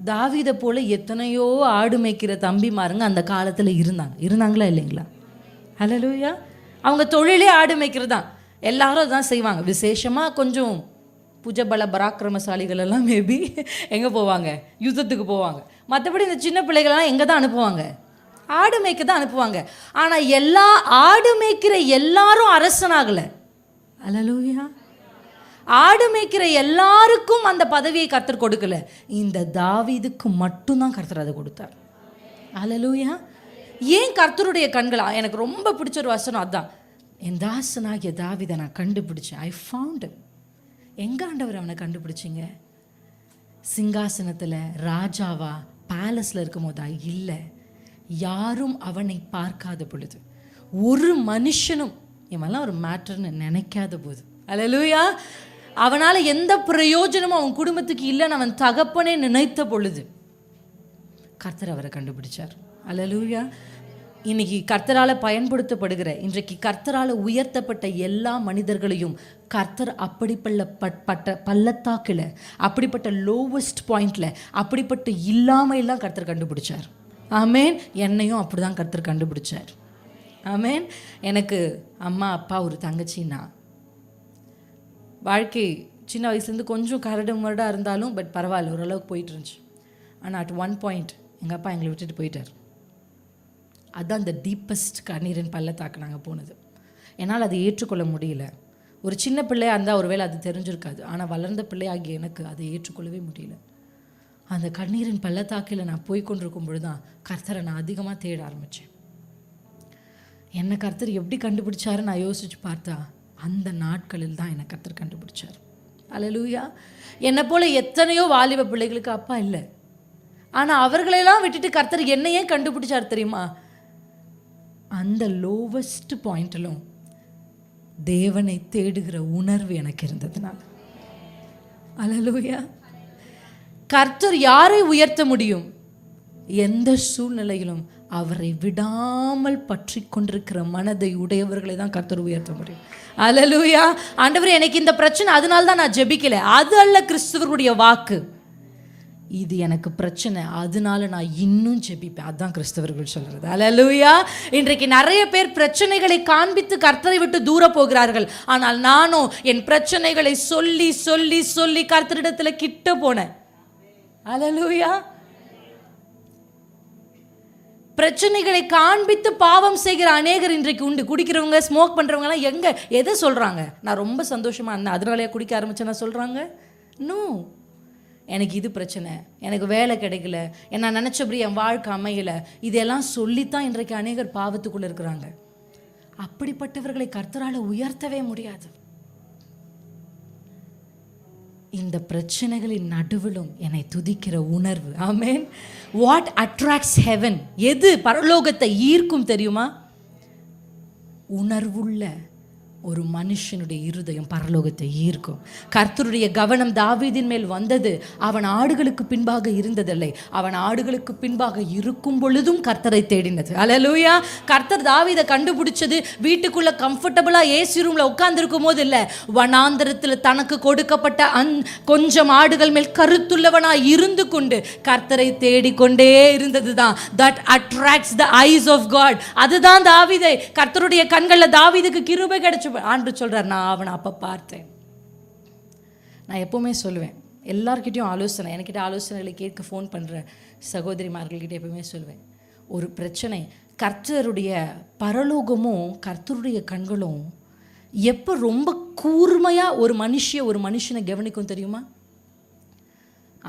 தாவீதை போல எத்தனையோ ஆடு மேய்க்கிற தம்பிமாருங்க அந்த காலத்தில் இருந்தாங்களா இல்லைங்களா? அல்லேலூயா. அவங்க தொழிலே ஆடு மேய்க்கிறது தான். எல்லாரும் அதான் செய்வாங்க. விசேஷமாக கொஞ்சம் புஜபல பராக்கிரமசாலிகள் எல்லாம் மேபி எங்கே போவாங்க? யுத்தத்துக்கு போவாங்க. மற்றபடி இந்த சின்ன பிள்ளைகளெல்லாம் எங்கே தான் அனுப்புவாங்க? ஆடு மேய்க்க தான் அனுப்புவாங்க. ஆனால் எல்லா ஆடு மேய்க்கிற எல்லாரும் அரசனாகலை. அல்லேலூயா. ஆடு மேய்க்கிற எல்லாருக்கும் அந்த பதவியை கர்த்தர் கொடுக்கல. இந்த தாவீதுக்கு மட்டும்தான் கர்த்தர் அதை கொடுத்தார். அல்லேலூயா. ஏன் கர்த்தருடைய கண்களா? எனக்கு ரொம்ப பிடிச்ச ஒரு வசனம் அதான். என் தாசனாகிய தாவீதை நான் கண்டுபிடிச்சேன். I found. எங்க ஆண்டவர் அவனை கண்டுபிடிச்சிங்க? சிங்காசனத்தில் ராஜாவா பேலஸில் இருக்கும் போதா? இல்லை. யாரும் அவனை பார்க்காத பொழுது, ஒரு மனுஷனும் இவெல்லாம் ஒரு மேட்டர்னு நினைக்காத போது, அல்லேலூயா, அவனால் எந்த பிரயோஜனமும் அவன் குடும்பத்துக்கு இல்லைன்னு அவன் தகப்பனே நினைத்த பொழுது கர்த்தர் அவரை கண்டுபிடிச்சார். அல்லேலூயா. இன்னைக்கு கர்த்தரால் பயன்படுத்தப்படுகிற, இன்றைக்கு கர்த்தரால் உயர்த்தப்பட்ட எல்லா மனிதர்களையும் கர்த்தர் அப்படிப்பட்ட பள்ளத்தாக்கில், அப்படிப்பட்ட லோவஸ்ட் பாயிண்டில், அப்படிப்பட்ட இல்லாமையெல்லாம் கர்த்தர் கண்டுபிடிச்சார். ஆமேன். என்னையும் அப்படி தான் கர்த்தர் கண்டுபிடிச்சார். ஆமேன். எனக்கு அம்மா அப்பா ஒரு தங்கச்சின்னா, வாழ்க்கை சின்ன வயசுலேருந்து கொஞ்சம் கரடு முரடாக இருந்தாலும் பட் பரவாயில்ல, ஓரளவுக்கு போயிட்டு இருந்துச்சு. ஆனால் அட் ஒன் பாயிண்ட் எங்கள் அப்பா எங்களை விட்டுட்டு போயிட்டார். அதுதான் இந்த டீப்பஸ்ட் கண்ணீரின் பள்ளத்தாக்கு நாங்கள் போனது. என்னால் அதை ஏற்றுக்கொள்ள முடியல. ஒரு சின்ன பிள்ளையாக இருந்தால் ஒருவேளை அது தெரிஞ்சிருக்காது. ஆனால் வளர்ந்த பிள்ளையாகிய எனக்கு அதை ஏற்றுக்கொள்ளவே முடியல. அந்த கண்ணீரின் பள்ளத்தாக்கில் நான் போய்கொண்டிருக்கும் பொழுது தான் கர்த்தரை நான் அதிகமாக தேட ஆரம்பித்தேன். என்னை கர்த்தர் எப்படி கண்டுபிடிச்சாரு நான் யோசிச்சு பார்த்தா, அந்த நாட்களில் தான் என்னை கர்த்தர் கண்டுபிடிச்சார். அல்லேலூயா. என்னை போல் எத்தனையோ வாலிப பிள்ளைகளுக்கு அப்பா இல்லை. ஆனால் அவர்களெல்லாம் விட்டுட்டு கர்த்தர் என்னையே கண்டுபிடிச்சார் தெரியுமா? அந்த லோவஸ்ட் பாயிண்டிலும் தேவனை தேடுகிற உணர்வு எனக்கு இருந்ததுனால. அல்லேலூயா. கர்த்தர் யாரை உயர்த்த முடியும்? எந்த சூழ்நிலையிலும் அவரை விடாமல் பற்றி கொண்டிருக்கிற மனதை உடையவர்களை தான் கர்த்தர் உயர்த்த முடியும். அல்லேலூயா. ஆண்டவரே, எனக்கு இந்த பிரச்சனை, அதனால தான் நான் ஜெபிக்கல. அது அல்ல கிறிஸ்துவருடைய வாக்கு. இது எனக்கு பிரச்சனை, அதனால நான் இன்னும் ஜெபிப்பேன். அதுதான் கிறிஸ்தவர்கள் சொல்றது. அல்லேலூயா. இன்றைக்கு நிறைய பேர் பிரச்சனைகளை காண்பித்து கர்த்தரை விட்டு தூர போகிறார்கள். ஆனால் நானும் என் பிரச்சனைகளை சொல்லி சொல்லி சொல்லி கர்த்தரிடத்துல கிட்ட போனேன். அல்லேலூயா. பிரச்சனைகளை காண்பித்து பாவம் செய்கிற அநேகர் இன்றைக்கு உண்டு. குடிக்கிறவங்க, ஸ்மோக் பண்றவங்கலாம் எங்க எதை சொல்றாங்க? நான் ரொம்ப சந்தோஷமா இருந்தேன், அதனாலயே குடிக்க ஆரம்பிச்சேன்னா சொல்றாங்க? நோ. எனக்கு இது பிரச்சனை, எனக்கு வேலை கிடைக்கல, நான் நினச்சபடி என் வாழ்க்கை அமையலை, இதெல்லாம் சொல்லித்தான் இன்றைக்கு அநேகர் பாவத்துக்குள்ளே இருக்கிறாங்க. அப்படிப்பட்டவர்களை கர்த்தரால் உயர்த்தவே முடியாது. இந்த பிரச்சனைகளின் நடுவிலும் என்னை துதிக்கிற உணர்வு. ஆமென். What attracts heaven? எது பரலோகத்தை ஈர்க்கும் தெரியுமா? உணர்வுள்ள ஒரு மனுஷனுடைய இருதயம் பரலோகத்தை ஈர்க்கும். கர்த்தருடைய கவனம் தாவீதின் மேல் வந்தது. அவன் ஆடுகளுக்கு பின்பாக இருந்ததில்லை, அவன் ஆடுகளுக்கு பின்பாக இருக்கும் பொழுதும் கர்த்தரை தேடினது. அல்லேலூயா. கர்த்தர் தாவீதை கண்டுபிடிச்சது வீட்டுக்குள்ள கம்ஃபர்டபுளா ஏசி ரூம்ல உட்கார்ந்துருக்கும் போது இல்லை, வனாந்தரத்தில் தனக்கு கொடுக்கப்பட்ட கொஞ்சம் ஆடுகள் மேல் கருத்துள்ளவனாய் இருந்து கொண்டு கர்த்தரை தேடிக்கொண்டே இருந்ததுதான். That attracts the eyes of God. அதுதான் தாவீதை, கர்த்தருடைய கண்களில் தாவீதுக்கு கிருபை கிடைச்சு. ஆண்டவர் சொல்றார், நான் அவனை அப்போ பார்த்தேன். நான் எப்போவுமே சொல்லுவேன், எல்லார்கிட்டையும் ஆலோசனை, என்கிட்ட ஆலோசனைகளை கேட்க ஃபோன் பண்ணுற சகோதரிமார்கள்கிட்ட எப்பவுமே சொல்லுவேன், ஒரு பிரச்சனை கர்த்தருடைய பரலோகமும் கர்த்தருடைய கண்களும் எப்போ ரொம்ப கூர்மையாக ஒரு மனுஷனை கவனிக்கும் தெரியுமா?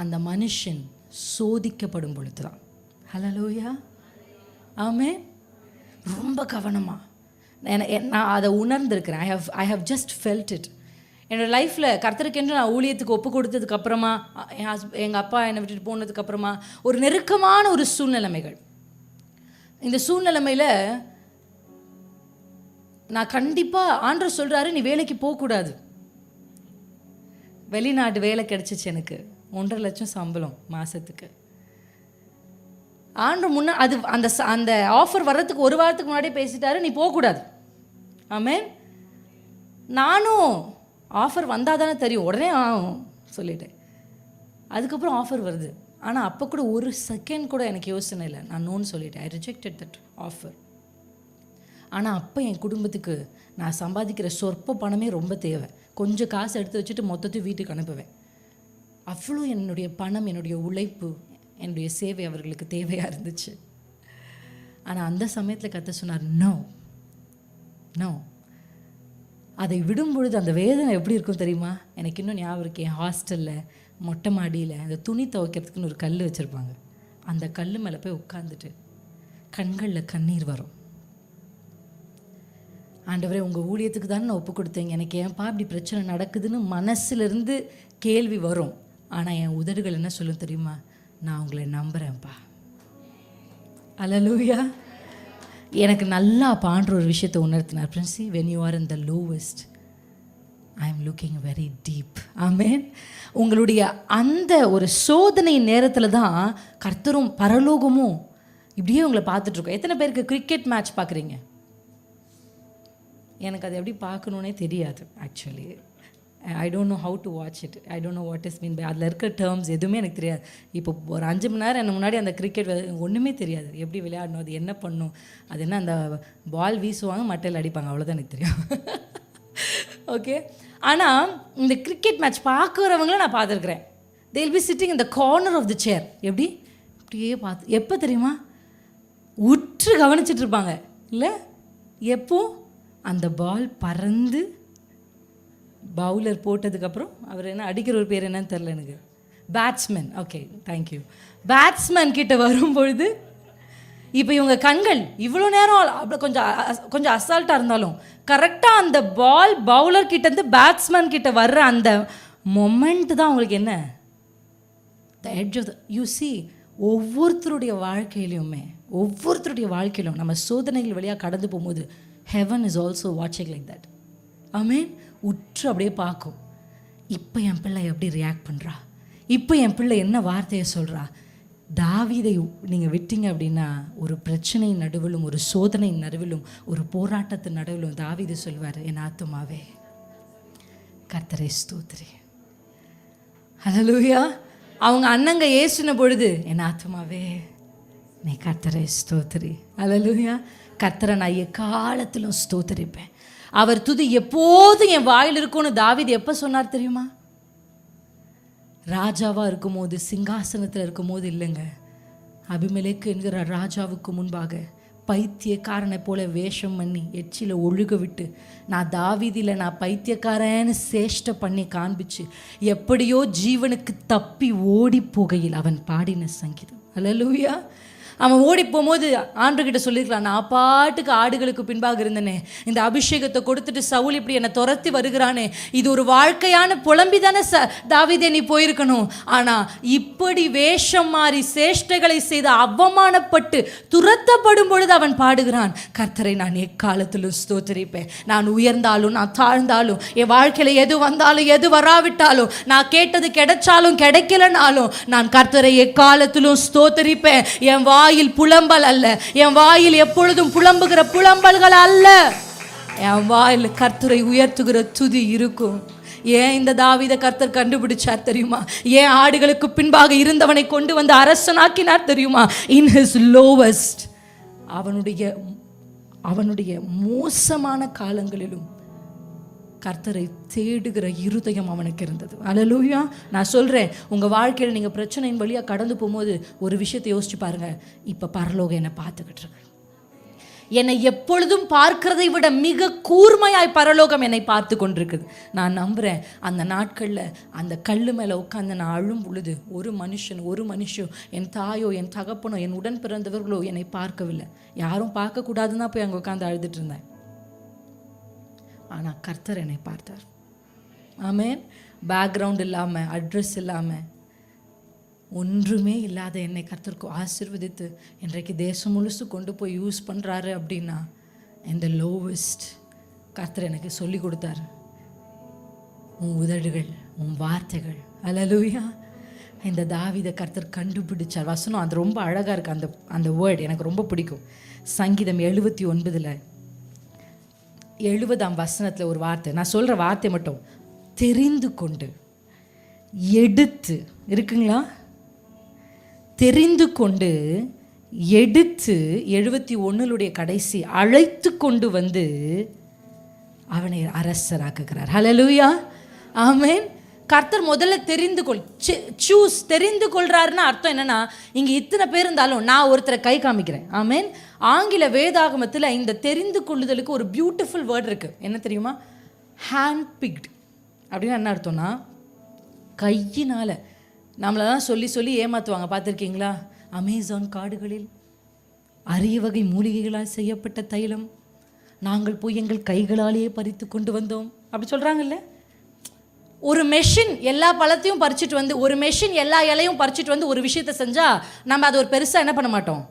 அந்த மனுஷன் சோதிக்கப்படும் பொழுது தான். ஹல்லேலூயா, ஆமென். ரொம்ப கவனமாக நான் அதை உணர்ந்திருக்கிறேன். I have just felt it. என்னோடய லைஃப்பில் கர்த்தருக்கென்று நான் ஊழியத்துக்கு ஒப்பு கொடுத்ததுக்கப்புறமா, எங்கள் அப்பா என்னை விட்டுட்டு போனதுக்கப்புறமா ஒரு நெருக்கமான ஒரு சூழ்நிலைமைகள். இந்த சூழ்நிலைமையில் நான் கண்டிப்பாக ஆண்டவர் சொல்கிறாரு, நீ வேலைக்கு போகக்கூடாது. வெளிநாட்டு வேலை கிடச்சிச்சு எனக்கு, 1.5 லட்சம் சம்பளம் மாதத்துக்கு. ஆண்டு அது அந்த ஆஃபர் வர்றதுக்கு ஒரு வாரத்துக்கு முன்னாடியே பேசிட்டாரு, நீ போகக்கூடாது. ஆமென். நானும் ஆஃபர் வந்தால் தானே தெரியும், உடனே சொல்லிட்டேன். அதுக்கப்புறம் ஆஃபர் வருது, ஆனால் அப்போ கூட ஒரு செகண்ட் கூட எனக்கு யோசனை இல்லை, நான் நோன்னு சொல்லிட்டேன். ஐ ரிஜெக்டட் தட் ஆஃபர். ஆனால் அப்போ என் குடும்பத்துக்கு நான் சம்பாதிக்கிற சொற்ப பணமே ரொம்ப தேவை. கொஞ்சம் காசு எடுத்து வச்சுட்டு மொத்தத்தையும் வீட்டுக்கு அனுப்புவேன். அவ்வளோ என்னுடைய பணம், என்னுடைய உழைப்பு, என்னுடைய சேவை அவர்களுக்கு தேவையாக இருந்துச்சு. ஆனால் அந்த சமயத்தில் கர்த்தர் சொன்னார், நோ நோ. அதை விடும் பொழுது அந்த வேதனை எப்படி இருக்கும் தெரியுமா? எனக்கு இன்னும் ஞாபகம் இருக்கு, என் ஹாஸ்டலில் மொட்டை மாடியில் அந்த துணி துவைக்கிறதுக்குன்னு ஒரு கல் வச்சுருப்பாங்க. அந்த கல் மேலே போய் உட்காந்துட்டு கண்களில் கண்ணீர் வரும். ஆண்டவரே, உங்கள் ஊழியத்துக்கு தானே நான் ஒப்பு கொடுத்தேங்க, எனக்கு ஏன்ப்பா இப்படி பிரச்சனை நடக்குதுன்னு மனசுலேருந்து கேள்வி வரும். ஆனால் என் உதடுகள் என்ன சொல்லும் தெரியுமா? நான் உங்களை நம்புகிறேன்ப்பா. அல்லேலூயா. எனக்கு நல்லா அப்போ ஆண்டவர் ஒரு விஷயத்தை உணர்த்தினார். Princy, when you are in the lowest, I am looking very deep. ஆமென். உங்களுடைய அந்த ஒரு சோதனை நேரத்தில் தான் கர்த்தரும் பரலோகமும் இப்படியே உங்களை பார்த்துட்ருக்கோம். எத்தனை பேருக்கு கிரிக்கெட் மேட்ச் பார்க்குறீங்க? எனக்கு அது எப்படி பார்க்கணுன்னே தெரியாது actually. I don't know how to watch it. I don't know what is mean by, அதில் இருக்கிற டேர்ம்ஸ் எதுவுமே எனக்கு தெரியாது. இப்போ ஒரு 5 மணி நேரம் என்ன முன்னாடி அந்த கிரிக்கெட் ஒன்றுமே தெரியாது. எப்படி விளையாடணும், அது என்ன பண்ணும், அது என்ன, அந்த பால் வீசுவாங்க, மட்டையில் அடிப்பாங்க, அவ்வளோதான் எனக்கு தெரியும். ஓகே. ஆனால் இந்த கிரிக்கெட் மேட்ச் பார்க்குறவங்கள நான் பார்த்துருக்குறேன். They will be sitting in the corner of the chair. எப்படி இப்படியே பார்த்து, எப்போ தெரியுமா? உற்று கவனிச்சிட்டு இருப்பாங்க. இல்லை, எப்போ அந்த பால் பறந்து பவுலர் போட்டதுக்கப்புறம், அவர் என்ன அடிக்கிற ஒரு பேர் என்னன்னு தெரில எனக்கு, பேட்ஸ்மேன். Okay, thank you. பேட்ஸ்மேன் கிட்ட வரும்பொழுது, இப்போ இவங்க கண்கள் இவ்வளோ நேரம் அப்படி கொஞ்சம் அசால்ட்டாக இருந்தாலும் கரெக்டாக அந்த பால் பவுலர் கிட்டேருந்து பேட்ஸ்மேன் கிட்ட வர்ற அந்த மொமெண்ட் தான் அவங்களுக்கு என்ன, the edge of the, you see. ஒவ்வொருத்தருடைய வாழ்க்கையிலும் நம்ம சோதனைகள் வழியாக கடந்து போகும்போது heaven is also watching like that. ஆமென். உற்று அப்படியே பார்க்கும், இப்போ என் பிள்ளை எப்படி ரியாக்ட் பண்ணுறா, இப்போ என் பிள்ளை என்ன வார்த்தையை சொல்கிறா. தாவீதை நீங்கள் விட்டீங்க அப்படின்னா, ஒரு பிரச்சனையின் நடுவிலும், ஒரு சோதனையின் நடுவிலும், ஒரு போராட்டத்தின் நடுவிலும் தாவீது சொல்வார், என் ஆத்துமாவே கர்த்தரை ஸ்தோத்திரி. ஹல்லேலூயா. அவங்க அண்ணங்க ஏசுன பொழுது, என் ஆத்துமாவே நீ கர்த்தரை ஸ்தோத்திரி. ஹல்லேலூயா. கர்த்தரை நான் எக்காலத்திலும் ஸ்தோத்திரிப்பேன், அவர் துதி எப்போதும் என் வாயில் இருக்கும்னு தாவீது எப்போ சொன்னார் தெரியுமா? ராஜாவாக இருக்கும்போது, சிங்காசனத்தில் இருக்கும்போது இல்லைங்க. அபிமெலேக்கு என்கிற ராஜாவுக்கு முன்பாக பைத்தியக்காரனை போல வேஷம் பண்ணி எச்சில ஒழுக விட்டு, நான் தாவீதில் நான் பைத்தியக்காரன்னு சேஷ்டை பண்ணி காண்பிச்சு எப்படியோ ஜீவனுக்கு தப்பி ஓடி போகையில் அவன் பாடின சங்கீதம். அல்லேலூயா. அவன் ஓடி போகும்போது ஆண்டவர்கிட்ட சொல்லியிருக்கலாம், நான் பாட்டுக்கு ஆடுகளுக்கு பின்பாக இருந்தனே, இந்த அபிஷேகத்தை கொடுத்துட்டு சவுல் இப்படி என்னை துரத்தி வருகிறானே, இது ஒரு வாழ்க்கையான புலம்பி தானே தாவீதே நீ போயிருக்கணும். ஆனால் இப்படி வேஷம் மாறி சேஷ்டைகளை செய்து அவமானப்பட்டு துரத்தப்படும் பொழுது அவன் பாடுகிறான், கர்த்தரை நான் எக்காலத்திலும் ஸ்தோத்திரிப்பேன். நான் உயர்ந்தாலும் நான் தாழ்ந்தாலும், என் வாழ்க்கையில் எது வந்தாலும் எது வராவிட்டாலும், நான் கேட்டது கிடைச்சாலும் கிடைக்கலனாலும், நான் கர்த்தரை எக்காலத்திலும் ஸ்தோத்திரிப்பேன். என் வாயில் புலம்பல் அல்ல, என் வாயில் எப்பொழுதும் புலம்புகிற புலம்பல்கள் அல்ல, என் வாயில் கர்த்தரை உயர்த்துகிற துதி இருக்கும். ஏன் இந்த தாவீதை கர்த்தர் கண்டுபிடிச்சார் தெரியுமா? ஏன் ஆடுகளுக்கு பின்பாக இருந்தவனை கொண்டு வந்து அரசனாக்கினார் தெரியுமா? இன் ஹிஸ் லோவஸ்ட், அவனுடைய மோசமான காலங்களிலும் கர்த்தரை தேடுகிற இருதயம் அவனுக்கு இருந்தது. அல்லேலூயா. நான் சொல்கிறேன், உங்கள் வாழ்க்கையில் நீங்கள் பிரச்சனையின் வழியாக கடந்து போகும்போது ஒரு விஷயத்தை யோசிச்சு பாருங்கள். இப்போ பரலோகம் என்னை பார்த்துக்கிட்டு இருக்கு. என்னை எப்பொழுதும் பார்க்கிறதை விட மிக கூர்மையாய் பரலோகம் என்னை பார்த்து கொண்டிருக்குது. நான் நம்புகிறேன், அந்த நாட்களில் அந்த கல் மேலே உட்காந்து நான் அழும் பொழுது ஒரு மனுஷன் என் தாயோ என் தகப்பனோ என் உடன் பிறந்தவர்களோ என்னை பார்க்கவில்லை. யாரும் பார்க்கக்கூடாதுன்னு தான் போய் அங்கே உட்காந்து அழுதுட்டு இருந்தேன். ஆனால் கர்த்தர் என்னை பார்த்தார். ஆமென். பேக்ரவுண்ட் இல்லாமல், அட்ரஸ் இல்லாமல், ஒன்றுமே இல்லாத என்னை கர்த்தருக்கு ஆசீர்வதித்து இன்றைக்கு தேசம் முழுசு கொண்டு போய் யூஸ் பண்ணுறாரு. அப்படின்னா இந்த லோவஸ்ட் கர்த்தர் எனக்கு சொல்லி கொடுத்தாரு, உன் உதடுகள், உன் வார்த்தைகள். அல்லேலூயா. இந்த தாவீதை கர்த்தர் கண்டுபிடிச்சார். வசனம் அது ரொம்ப அழகாக இருக்குது. அந்த வேர்ட் எனக்கு ரொம்ப பிடிக்கும். சங்கீதம் 79 70ஆம் வசனத்தில் ஒரு வார்த்தை, நான் சொல்கிற வார்த்தை மட்டும், தெரிந்து கொண்டு எடுத்து இருக்குங்களா? தெரிந்து கொண்டு எடுத்து 71 கடைசி அழைத்து கொண்டு வந்து அவனை அரசராக்குகிறார். ஹல்லேலூயா. ஆமென். கர்த்தர் முதல்ல தெரிந்து சூஸ் தெரிந்து கொள்றாருன்னா அர்த்தம் என்னன்னா, இங்கே இத்தனை பேர் இருந்தாலும் நான் ஒருத்தரை கை காமிக்கிறேன். ஆமென். ஆங்கில வேதாகமத்தில் இந்த தெரிந்து கொள்ளுதலுக்கு ஒரு பியூட்டிஃபுல் வேர்ட் இருக்குது. என்ன தெரியுமா? Hand picked. அப்படின்னு என்ன அர்த்தம்னா, கையினால் நம்மளெல்லாம் சொல்லி சொல்லி ஏமாற்றுவாங்க. பார்த்துருக்கீங்களா? அமேசான் காடுகளில் அரிய வகை மூலிகைகளால் செய்யப்பட்ட தைலம் நாங்கள் போய் எங்கள் கைகளாலேயே பறித்து கொண்டு வந்தோம் அப்படி சொல்கிறாங்கல்ல. ஒரு மெஷின் எல்லா பழத்தையும் பறிச்சுட்டு வந்து, ஒரு மெஷின் எல்லா இலையும் பறிச்சுட்டு வந்து ஒரு விஷயத்தை செஞ்சால் நம்ம அது ஒரு பெருசாக என்ன பண்ண மாட்டோம்,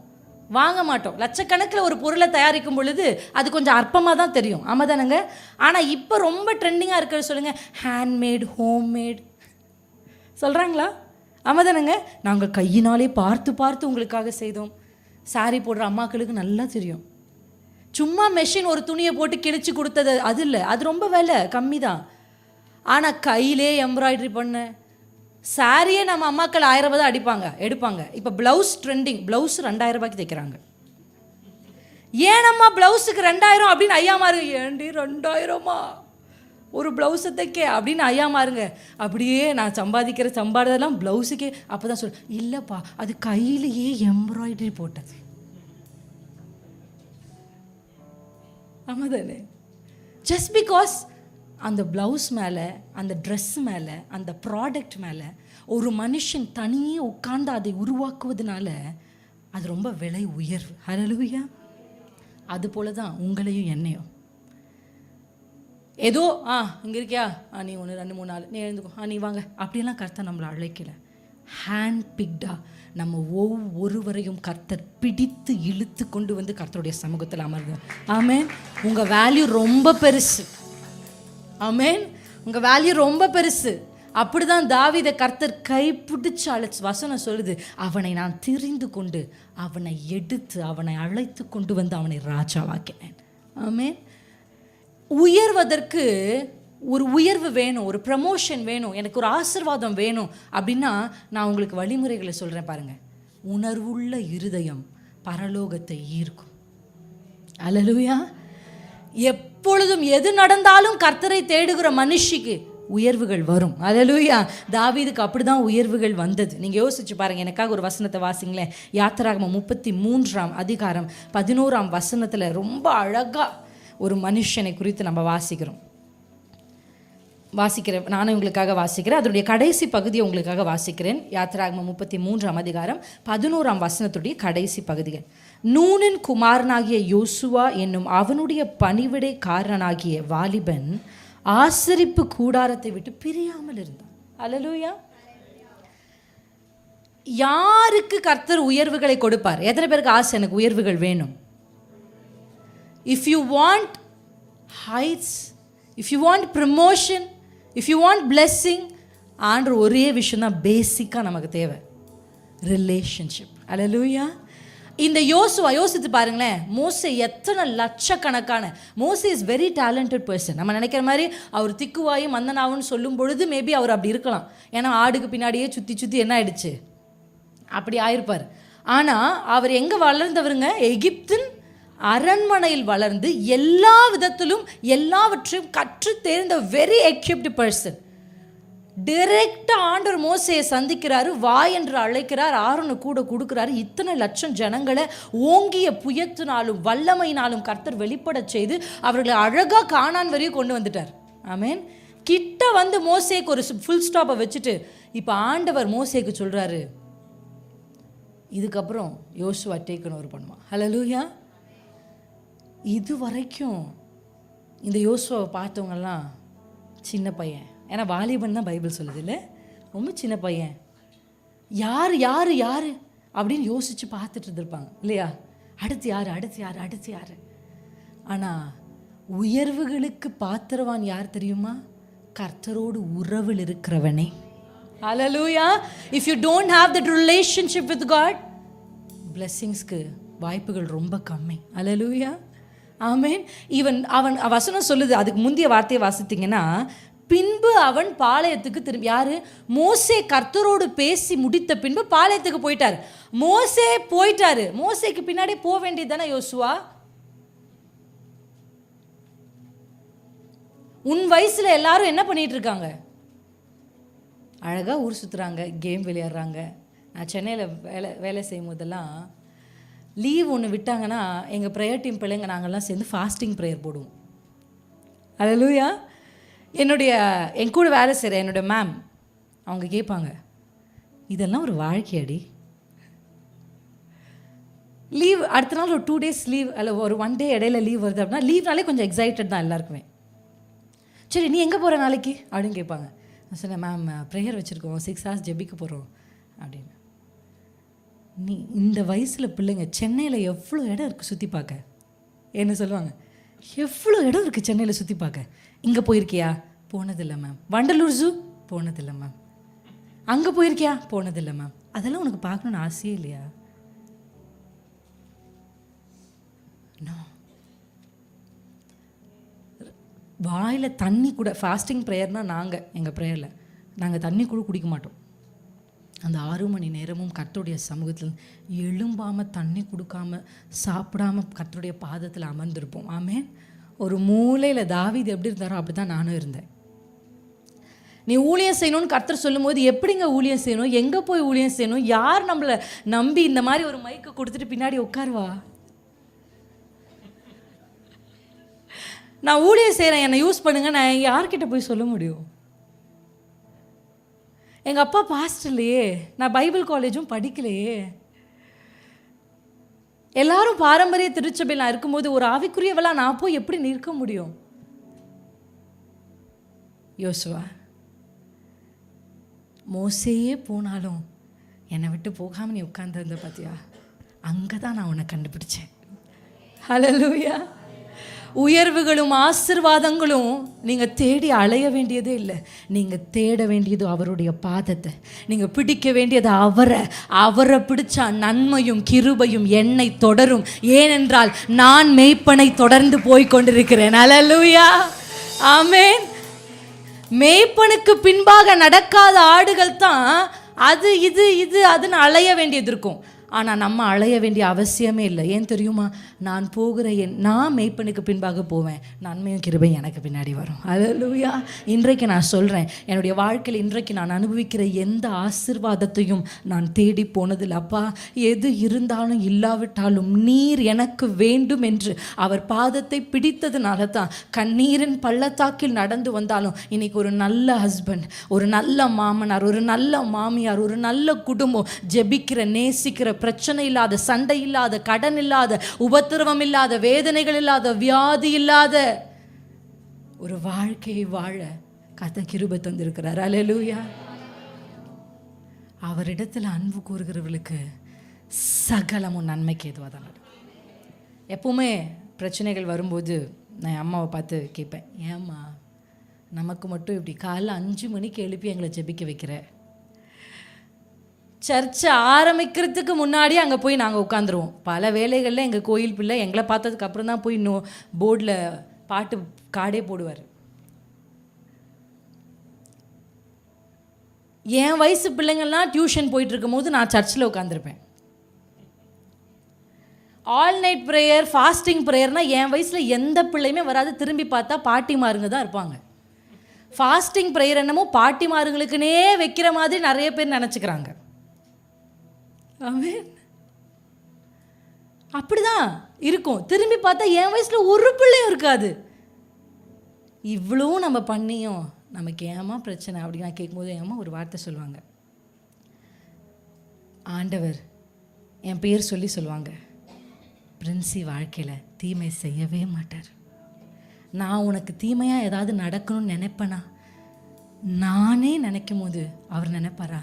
வாங்க மாட்டோம். லட்சக்கணக்கில் ஒரு பொருளை தயாரிக்கும் பொழுது அது கொஞ்சம் அற்பமாக தான் தெரியும். ஆமாம் தானேங்க? ஆனால் இப்போ ரொம்ப ட்ரெண்டிங்காக இருக்கிறது சொல்லுங்கள், ஹேண்ட்மேட், ஹோம்மேட் சொல்கிறாங்களா? ஆமாம் தானேங்க? நாங்கள் கையினாலே பார்த்து பார்த்து உங்களுக்காக செய்தோம். சாரி போடுற அம்மாக்களுக்கு நல்லா தெரியும். சும்மா மெஷின் ஒரு துணியை போட்டு கிழிச்சு கொடுத்தது அது இல்லை, அது ரொம்ப விலை கம்மி தான். ஆனால் கையிலே எம்ப்ராய்டரி பண்ண சாரியே நம்ம அம்மாக்கள் 1000 ரூபாய் தான் எடுப்பாங்க. இப்போ ப்ளவுஸ் ட்ரெண்டிங், ப்ளவுஸ் 2000 ரூபாய்க்கு தைக்கிறாங்க. ஏனம்மா ப்ளவுஸுக்கு 2000 அப்படின்னு ஐயா மாறுங்க. ஏண்டி 2000மா ஒரு ப்ளவுஸை தைக்க அப்படின்னு ஐயா மாறுங்க. அப்படியே நான் சம்பாதிக்கிற சம்பாதெல்லாம் ப்ளவுஸுக்கே. அப்போ தான் இல்லைப்பா, அது கையிலேயே எம்ப்ராய்டரி போட்டது. ஆமாம் தானே? ஜஸ்ட் பிகாஸ் அந்த ப்ளவுஸ் மேலே, அந்த ட்ரெஸ் மேலே, அந்த ப்ராடக்ட் மேலே ஒரு மனுஷன் தனியே உட்கார்ந்து அதை உருவாக்குவதனால அது ரொம்ப விலை உயர்வு. ஹல்லேலூயா. அது போல தான் உங்களையும் என்னையும். ஏதோ இங்கே இருக்கியா, நீ 1 2 3 4 நீ எழுந்துக்கோ, நீ வாங்க அப்படிலாம் கர்த்தர் நம்மளை அழைக்கலை. ஹேண்ட் பிக்டா நம்ம ஒவ்வொருவரையும் கர்த்தர் பிடித்து இழுத்து கொண்டு வந்து கர்த்தருடைய சமூகத்தில் அமர்ந்தார். ஆமென். உங்கள் வேல்யூ ரொம்ப பெருசு. ஆமென். உங்கள் வேல்யூ ரொம்ப பெருசு. அப்படிதான் தாவீதை கர்த்தர் கைப்பிடிச்சு அழைச்சு. வசனம் சொல்லுது, அவனை நான் தெரிந்து கொண்டு அவனை எடுத்து அவனை அழைத்து கொண்டு வந்து அவனை ராஜாவாக்கினேன். ஆமென். உயர்வதற்கு ஒரு உயர்வு வேணும், ஒரு ப்ரமோஷன் வேணும், எனக்கு ஒரு ஆசீர்வாதம் வேணும் அப்படின்னா நான் உங்களுக்கு வழிமுறைகளை சொல்கிறேன் பாருங்கள். உணர்வுள்ள இருதயம் பரலோகத்தை ஈர்க்கும். அல்லேலூயா. எப்பொழுதும் எது நடந்தாலும் கர்த்தரை தேடுகிற மனுஷிக்கு உயர்வுகள் வரும். அல்லேலூயா. தாவீதுக்கு அப்படிதான் உயர்வுகள் வந்தது. நீங்கள் யோசிச்சு பாருங்கள். எனக்காக ஒரு வசனத்தை வாசிங்களேன். யாத்திராகமம் 33ஆம் அதிகாரம் 11ஆம் வசனத்தில் ரொம்ப அழகாக ஒரு மனுஷனை குறித்து நம்ம வாசிக்கிறோம். வாசிக்கிறேன், நானும் உங்களுக்காக வாசிக்கிறேன். அதனுடைய கடைசி பகுதியை உங்களுக்காக வாசிக்கிறேன். யாத்திராகமம் 33ஆம் அதிகாரம் 11ஆம் வசனத்துடைய கடைசி பகுதிகள். நூனின் குமாரனாகிய யோசுவா என்னும் அவனுடைய பணிவிடைக்காரனாகிய வாலிபன் ஆசரிப்பு கூடாரத்தை விட்டு பிரியாமல் இருந்தான். அல்லேலூயா. யாருக்கு கர்த்தர் உயர்வுகளை கொடுப்பார்? எத்தனை பேருக்கு ஆசை எனக்கு உயர்வுகள் வேணும்? If you want heights, if you want promotion, if you want blessing, ஆன்ற ஒரே விஷயம் தான் பேசிக்காக நமக்கு தேவை, ரிலேஷன்ஷிப். அல்லேலூயா. இந்த யோசுவா யோசித்து பாருங்களேன், மோசே எத்தனை லட்சக்கணக்கான, மோசே இஸ் வெரி டேலண்டட் பர்சன். நம்ம நினைக்கிற மாதிரி அவர் திக்குவாயும் மந்தனாவுன்னு சொல்லும் பொழுது மேபி அவர் அப்படி இருக்கலாம். ஏன்னா ஆடுக்கு பின்னாடியே சுற்றி சுற்றி என்ன ஆயிடுச்சு, அப்படி ஆயிருப்பார். ஆனால் அவர் எங்கே வளர்ந்தவருங்க? எகிப்தின் அரண்மனையில் வளர்ந்து எல்லா விதத்திலும் எல்லாவற்றையும் கற்று தேர்ந்த வெரி எக்யூப்டு பர்சன். டைரெக்டாக ஆண்டவர் மோசையை சந்திக்கிறாரு, வா என்று அழைக்கிறார், ஆரோனை கூட கொடுக்குறாரு. இத்தனை லட்சம் ஜனங்களை ஓங்கிய புயத்தினாலும் வல்லமையினாலும் கர்த்தர் வெளிப்பட செய்து அவர்களை அழகாக கானான் வரையும் கொண்டு வந்துட்டார். ஆமேன். கிட்ட வந்து மோசேக்கு ஒரு ஃபுல் ஸ்டாப்பை வச்சுட்டு இப்போ ஆண்டவர் மோசேக்கு சொல்கிறாரு, இதுக்கப்புறம் யோசுவா டேக்கன் ஓவர் பண்ணுவான். ஹல்லேலூயா. இது வரைக்கும் இந்த யோசுவாவை பார்த்தவங்கெல்லாம் சின்ன பையன், ஏன்னா வாலிபன் தான் பைபிள் சொல்லுது இல்லை, ரொம்ப சின்ன பையன், யார் யார் யார் அப்படின்னு யோசித்து பார்த்துட்டு இருந்திருப்பாங்க இல்லையா? அடுத்து யார், அடுத்து யார், அடுத்து யார்? ஆனால் உயர்வுகளுக்கு பாத்திரவான் யார் தெரியுமா? கர்த்தரோடு உறவில் இருக்கிறவனே. ஹல்லேலூயா. If you don't have that relationship with God, பிளெஸ்ஸிங்ஸ்க்கு வாய்ப்புகள் ரொம்ப கம்மி. ஹல்லேலூயா. ஆமேன். ஈவன் அவன் வசனம் சொல்லுது, அதுக்கு முந்தைய வார்த்தையை வாசித்தீங்கன்னா, பின்பு அவன் பாளையத்துக்கு திரும்பி, யாரு? மோசே கர்த்தரோடு பேசி முடித்த பின்பு பாளையத்துக்கு போயிட்டார். மோசே போயிட்டாரு, மோசேக்கு பின்னாடி போக வேண்டியது தானே யோசுவா? உன் வயசுல எல்லாரும் என்ன பண்ணிட்டு இருக்காங்க? அழகாக ஊர் சுற்றுறாங்க, கேம் விளையாடுறாங்க. நான் சென்னையில் வேலை செய்யும் போதெல்லாம் லீவ் ஒன்று விட்டாங்கன்னா எங்கள் ப்ரேயர் டீம் பிள்ளைங்க நாங்கள்லாம் சேர்ந்து ஃபாஸ்டிங் ப்ரேயர் போடுவோம். அல்லேலூயா. என் கூட வேலை செய்கிற என்னோட மேம் அவங்க கேட்பாங்க, இதெல்லாம் ஒரு வாழ்க்கையடி. லீவ் அடுத்த நாள் ஒரு 2 days லீவ், அல்ல ஒரு 1 day இடையில லீவ் வருது அப்படின்னா லீவ்னாலே கொஞ்சம் எக்ஸைட்டட் தான் எல்லாருக்குமே. சரி நீ எங்கே போகிற நாளைக்கு அப்படின்னு கேட்பாங்க. நான் சொன்னேன், மேம் ப்ரேயர் வச்சுருக்கோம், 6 hours ஜெபிக்க போகிறோம் அப்படின்னு. நீ இந்த வயசில் பிள்ளைங்க சென்னையில் எவ்வளோ இடம் இருக்குது சுற்றி பார்க்க? என்ன சொல்லுவாங்க, எவ்வளோ இடம் இருக்குது சென்னையில் சுற்றி பார்க்க. இங்கே போயிருக்கியா? போனதில்லை மேம். வண்டலூர் ஜூ? போனதில்லை மேம். அங்கே போயிருக்கியா? போனதில்லை மேம். அதெல்லாம் உனக்கு பார்க்கணுன்னு ஆசையே இல்லையா? நோ. வாயில் தண்ணி கூட, ஃபாஸ்டிங் ப்ரேயர்னால் நாங்கள் எங்கள் ப்ரேயரில் நாங்கள் தண்ணி கூட குடிக்க மாட்டோம். அந்த 6 மணி நேரமும் கர்த்தருடைய சமூகத்தில் எழும்பாமல் தண்ணி கொடுக்காம சாப்பிடாமல் கர்த்தருடைய பாதத்தில் அமர்ந்திருப்போம். ஆமேன். ஒரு மூலையில் தாவீது எப்படி இருந்தாரோ அப்படி தான் நானும் இருந்தேன். நீ ஊழியம் செய்யணும்னு கர்த்தர் சொல்லும்போது எப்படிங்க ஊழியம் செய்யணும், எங்கே போய் ஊழியம் செய்யணும், யார் நம்மளை நம்பி இந்த மாதிரி ஒரு மைக்கை கொடுத்துட்டு பின்னாடி உட்காருவா? நான் ஊழியம் செய்கிறேன், என்னை யூஸ் பண்ணுங்க, நான் யார்கிட்ட போய் சொல்ல முடியும்? எங்கள் அப்பா பாஸ்டர் இல்லையே, நான் பைபிள் காலேஜும் படிக்கலையே. எல்லாரும் பாரம்பரிய திருச்சபையில் நான் இருக்கும்போது ஒரு ஆவிக்குரியவெல்லாம் நான் போய் எப்படி நிற்க முடியும்? யோசுவா, மோசேயே போனாலும் என்னை விட்டு போகாமல் நீ உட்கார்ந்திருந்த பார்த்தியா, அங்கே தான் நான் உன்னை கண்டுபிடிச்சேன். ஹல்லேலூயா. உயர்வுகளும் ஆசீர்வாதங்களும் நீங்கள் தேடி அலைய வேண்டியதே இல்லை. நீங்கள் தேட வேண்டியது அவருடைய பாதத்தை. நீங்கள் பிடிக்க வேண்டியது அவரை பிடிச்சா நன்மையும் கிருபையும் என்னை தொடரும். ஏனென்றால் நான் மேய்ப்பனை தொடர்ந்து போய்கொண்டிருக்கிறேன். அல்லேலூயா. ஆமேன். மேய்ப்பனுக்கு பின்பாக நடக்காத ஆடுகள் தான் அது இது அதுன்னு அலைய வேண்டியது இருக்கும். ஆனால் நம்ம அலைய வேண்டிய அவசியமே இல்லை. ஏன் தெரியுமா? நான் போகிற நான் மேய்ப்பனுக்கு பின்பாக போவேன், நன்மையும் கிருபையும் எனக்கு பின்னாடி வரும். அல்லேலூயா. இன்றைக்கு நான் சொல்கிறேன், என்னுடைய வாழ்க்கையில் இன்றைக்கு நான் அனுபவிக்கிற எந்த ஆசீர்வாதத்தையும் நான் தேடி போனதில்லை. அப்பா, எது இருந்தாலும் இல்லாவிட்டாலும் நீர் எனக்கு வேண்டும் என்று அவர் பாதத்தை பிடித்ததுனால தான் கண்ணீரின் பள்ளத்தாக்கில் நடந்து வந்தாலும் இன்னைக்கு ஒரு நல்ல ஹஸ்பண்ட், ஒரு நல்ல மாமனார், ஒரு நல்ல மாமியார், ஒரு நல்ல குடும்பம், ஜெபிக்கிற, நேசிக்கிற, பிரச்சனை இல்லாத, சண்டை இல்லாத, கடன் இல்லாத, உபத்திரவம் இல்லாத, வேதனைகள் இல்லாத, வியாதி இல்லாத ஒரு வாழ்க்கையை வாழ கர்த்தர் கிருபை தந்திருக்கிறார். அல்லேலூயா. அவரிடத்தில் அன்பு கூறுகிறவர்களுக்கு சகலமும் நன்மைக்கு ஏதுவாதான். எப்பவுமே பிரச்சனைகள் வரும்போது நான் அம்மாவை பார்த்து கேட்பேன், ஏம்மா நமக்கு மட்டும் இப்படி காலைல 5 மணிக்கு எழுப்பி எங்களை ஜெபிக்க வைக்கிற? சர்ச்சை ஆரம்பிக்கிறதுக்கு முன்னாடி அங்கே போய் நாங்கள் உட்காந்துருவோம். பல வேலைகளில் எங்கள் கோயில் பிள்ளை எங்களை பார்த்ததுக்கு அப்புறம் தான் போய் இன்னும் போர்டில் பாட்டு கார்டே போடுவார். என் வயசு பிள்ளைங்கள்லாம் டியூஷன் போயிட்டு இருக்கும் போது நான் சர்ச்சில் உட்காந்துருப்பேன். ஆல் நைட் ப்ரேயர், ஃபாஸ்டிங் ப்ரேயர்னால் என் வயசில் எந்த பிள்ளையுமே வராது. திரும்பி பார்த்தா பாட்டிமாருங்க தான் இருப்பாங்க. ஃபாஸ்டிங் ப்ரேயர் என்னமோ பாட்டிமாருங்களுக்குனே வைக்கிற மாதிரி நிறைய பேர் நினச்சிக்கிறாங்க. ஆமென். அப்படிதான் இருக்கும். திரும்பி பார்த்தா என் வயசில் ஒரு பிள்ளையும் இருக்காது. இவ்வளோ நம்ம பண்ணியும் நமக்கு ஏமா பிரச்சனை அப்படின்னு நான் கேட்கும்போது ஏமா ஒரு வார்த்தை சொல்லுவாங்க, ஆண்டவர் என் பேர் சொல்லி சொல்லுவாங்க, பிரின்சி வாழ்க்கையில் தீமை செய்யவே மாட்டார். நான் உனக்கு தீமையாக ஏதாவது நடக்கணும்னு நினைப்பேனா? நானே நினைக்கும் போது அவர் நினைப்பாரா?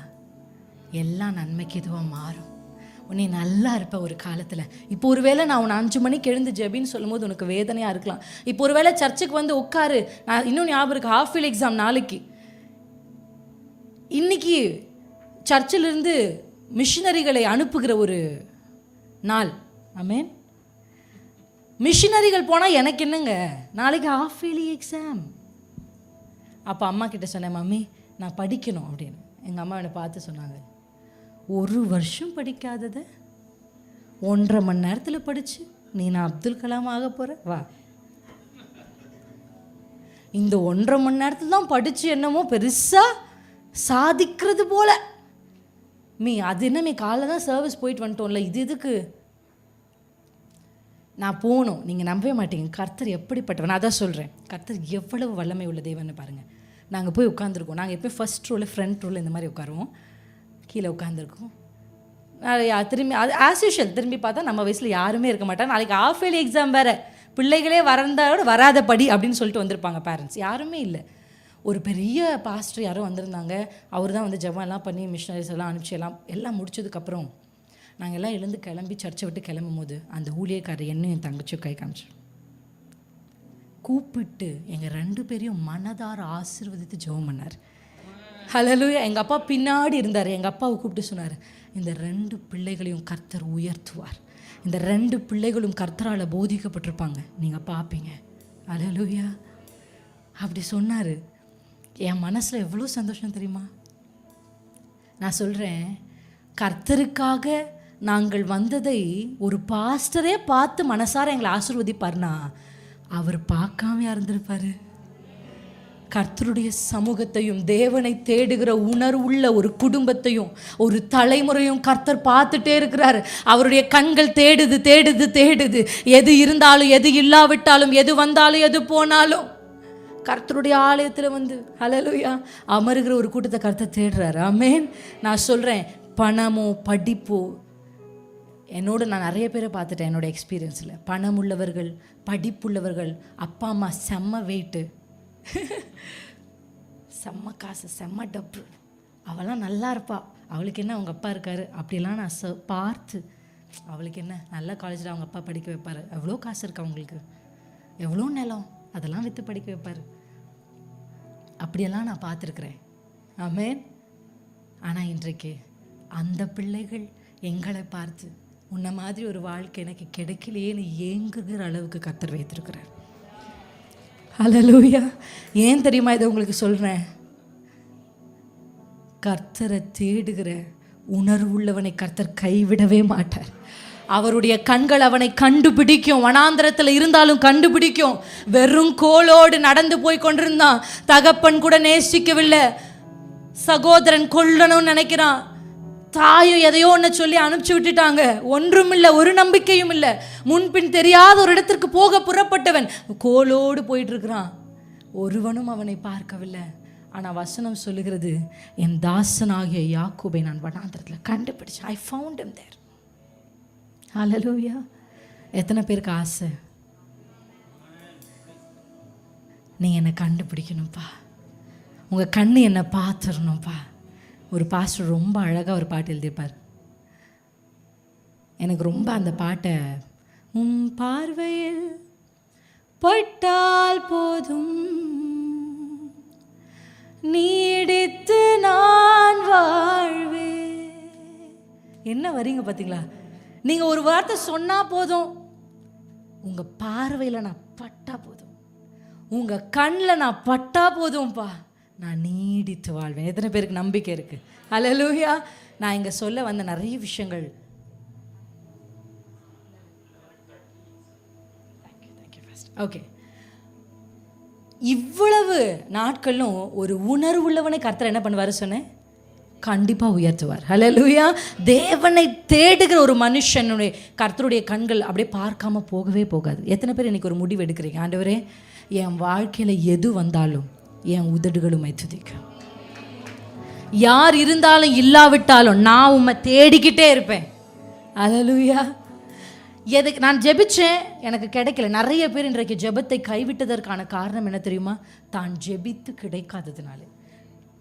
எல்லாம் நன்மைக்கு எதுவாக மாறும், உன்னை நல்லா இருப்ப ஒரு காலத்தில். இப்போ ஒருவேளை நான் உன்னை 5 மணிக்கு எழுந்து ஜெபின்னு சொல்லும் போது உனக்கு வேதனையாக இருக்கலாம். இப்போ ஒருவேளை சர்ச்சுக்கு வந்து உட்காரு, நான் இன்னும் ஞாபகம் இருக்கு, ஹாஃப் இயர்லி எக்ஸாம் நாளைக்கு. இன்னைக்கு சர்ச்சிலிருந்து மிஷினரிகளை அனுப்புகிற ஒரு நாள். ஆமென். மிஷினரிகள் போனால் எனக்கு என்னங்க, நாளைக்கு ஹாஃப் இயர்லி எக்ஸாம். அப்போ அம்மா கிட்ட சொன்னேன், மம்மி நான் படிக்கணும் அப்படின்னு. எங்கள் அம்மா என்னை பார்த்து சொன்னாங்க, 1 வருஷம் படிக்காததை 1.5 மணி நேரத்தில் படித்து நீ நான் அப்துல் கலாம் ஆக போகிற? வா, இந்த 1.5 மணி நேரத்தில் தான் படித்து என்னமோ பெருசாக சாதிக்கிறது போல அது என்ன காலைல தான் சர்வீஸ் போயிட்டு வந்துட்டோம்ல, இது எதுக்கு நான் போகணும்? நீங்கள் நம்பவே மாட்டீங்க கர்த்தர் எப்படிப்பட்டவன். நான் அதான் சொல்கிறேன், கர்த்தர் எவ்வளவு வல்லமை உள்ள தேவன்னு பாருங்கள். நாங்கள் போய் உட்காந்துருக்கோம். நாங்கள் எப்போயும் ஃபர்ஸ்ட் ரோவில், ஃப்ரண்ட் ரோவில் இந்த மாதிரி உட்காருவோம். கீழே உட்காந்துருக்கோம். திரும்பி அது ஆஸ் யூஷுவல் திரும்பி பார்த்தா நம்ம வயசில் யாருமே இருக்க மாட்டாங்க. நாளைக்கு ஹாஃப் இயர்லி எக்ஸாம் வேறு, பிள்ளைகளே வரந்தாவோட வராத படி அப்படின்னு சொல்லிட்டு வந்திருப்பாங்க பேரண்ட்ஸ். யாருமே இல்லை. ஒரு பெரிய பாஸ்டர் யாரோ வந்திருந்தாங்க. அவர் தான் வந்து ஜெபம் எல்லாம் பண்ணி மிஷனரிஸ் எல்லாம் அனுப்பிச்சி எல்லாம் முடிச்சதுக்கப்புறம் நாங்கள் எல்லாம் எழுந்து கிளம்பி சர்ச்சை விட்டு கிளம்பும் போது அந்த ஊழியக்காரர் என்னையும் என் தங்கச்சியும் கை காமிச்சு கூப்பிட்டு எங்கள் 2 பேரையும் மனதார ஆசீர்வதித்து ஜெபம் பண்ணார். ஹல்லேலூயா. எங்கள் அப்பா பின்னாடி இருந்தார். எங்கள் அப்பாவை கூப்பிட்டு சொன்னார், இந்த 2 பிள்ளைகளையும் கர்த்தர் உயர்த்துவார், இந்த 2 பிள்ளைகளும் கர்த்தரால் போதிக்கப்பட்டிருப்பாங்க, நீங்கள் பார்ப்பீங்க. ஹல்லேலூயா. அப்படி சொன்னார். என் மனசில் எவ்வளோ சந்தோஷம் தெரியுமா? நான் சொல்கிறேன், கர்த்தருக்காக நாங்கள் வந்ததை ஒரு பாஸ்டரே பார்த்து மனசார எங்களை ஆசீர்வதிப்பார்னா அவர் பார்க்காம இருந்திருப்பார். கர்த்தருடைய சமூகத்தையும் தேவனை தேடுகிற உணர்வுள்ள ஒரு குடும்பத்தையும் ஒரு தலைமுறையும் கர்த்தர் பார்த்துட்டே இருக்கிறார். அவருடைய கண்கள் தேடுது தேடுது தேடுது. எது இருந்தாலும் எது இல்லாவிட்டாலும் எது வந்தாலும் எது போனாலும் கர்த்தருடைய ஆலயத்தில் வந்து ஹல்லேலூயா அமருகிற ஒரு கூட்டத்தை கர்த்தர் தேடுறாரு. ஆமென். நான் சொல்கிறேன், பணமோ படிப்போ, என்னோட நான் நிறைய பேரை பார்த்துட்டேன் என்னோட எக்ஸ்பீரியன்ஸில். பணம் உள்ளவர்கள், படிப்புள்ளவர்கள், அப்பா அம்மா செம்ம வெயிட்டு, செம்ம காசு, செம்ம டப்பு, அவளாம் நல்லா இருப்பா, அவளுக்கு என்ன அவங்க அப்பா இருக்காரு அப்படிலாம் நான் பார்த்து, அவளுக்கு என்ன நல்ல காலேஜில் அவங்க அப்பா படிக்க வைப்பார், எவ்வளோ காசு இருக்கு அவங்களுக்கு, எவ்வளோ நிலம், அதெல்லாம் விற்று படிக்க வைப்பார், அப்படியெல்லாம் நான் பார்த்துருக்குறேன். ஆமென். ஆனால் இன்றைக்கு அந்த பிள்ளைகள் எங்களை பார்த்து உன்ன மாதிரி ஒரு வாழ்க்கை எனக்கு கிடைக்கலையேன்னு ஏங்குகிற அளவுக்கு கர்த்தர் வைத்திருக்கிறார். ஹல்லேலூயா. ஏன் தெரியுமா இதை உங்களுக்கு சொல்கிறேன்? கர்த்தரை தேடுகிற உணர்வுள்ளவனை கர்த்தர் கைவிடவே மாட்டார். அவருடைய கண்கள் அவனை கண்டுபிடிக்கும். வனாந்திரத்தில் இருந்தாலும் கண்டுபிடிக்கும். வெறும் கோலோடு நடந்து போய் கொண்டிருந்தான். தகப்பன் கூட நேசிக்கவில்லை. சகோதரன் கொல்லணும்னு நினைக்கிறான். தாயும் எதையோ ஒன்று சொல்லி அனுப்பிச்சு விட்டுட்டாங்க. ஒன்றும் இல்லை, ஒரு நம்பிக்கையும் இல்லை. முன்பின் தெரியாத ஒரு இடத்திற்கு போக புறப்பட்டவன் கோலோடு போயிட்டு இருக்கிறான். ஒருவனும் அவனை பார்க்கவில்லை. ஆனால் வசனம் சொல்லுகிறது, என் தாசனாகிய யாக்கோபை நான் வனாந்திரத்தில் கண்டுபிடிச்சேன். I found him there. ஹல்லேலூயா. எத்தனை பேருக்கு ஆசை நீ என்னை கண்டுபிடிக்கணும்ப்பா, உங்கள் கண்ணு என்னை பார்த்துடணும்ப்பா. ஒரு பாஸ்டர் ரொம்ப அழகாக ஒரு பாட்டு எழுதியிருப்பார். எனக்கு ரொம்ப அந்த பாட்டை, உன் பார்வையில் பட்டால் போதும் நீடித்து நான் வாழ்வேன். என்ன வரீங்க பார்த்தீங்களா? நீங்கள் ஒரு வார்த்தை சொன்னால் போதும், உங்கள் பார்வையில் நான் பட்டா போதும், உங்கள் கண்ணில் நான் பட்டா போதும்ப்பா, நான் நீடித்து வாழ்வேன். எத்தனை பேருக்கு நம்பிக்கை இருக்குது? ஹல்லேலூயா. நான் இங்கே சொல்ல வந்த நிறைய விஷயங்கள் ஓகே. இவ்வளவு நாட்களும் ஒரு உணர்வுள்ளவனை கர்த்தர் என்ன பண்ணுவார் சொன்னேன்? கண்டிப்பாக உயர்த்துவார். ஹல்லேலூயா. தேவனை தேடுகிற ஒரு மனுஷனுடைய கர்த்தருடைய கண்கள் அப்படியே பார்க்காம போகவே போகாது. எத்தனை பேர் இன்னைக்கு ஒரு முடிவு எடுக்கிறீங்க? ஆண்டவரே, என் வாழ்க்கையில் எது வந்தாலும் என் உதடுகளும் துதிக்கும். யார் இருந்தாலும் இல்லாவிட்டாலும் நான் உம்மை தேடிக்கிட்டே இருப்பேன். ஹல்லேலூயா. எதுக்கு நான் ஜெபிச்சேன், எனக்கு கிடைக்கல. நிறைய பேர் இன்றைக்கு ஜெபத்தை கைவிட்டதற்கான காரணம் என்ன தெரியுமா? தான் ஜெபித்து கிடைக்காததுனால.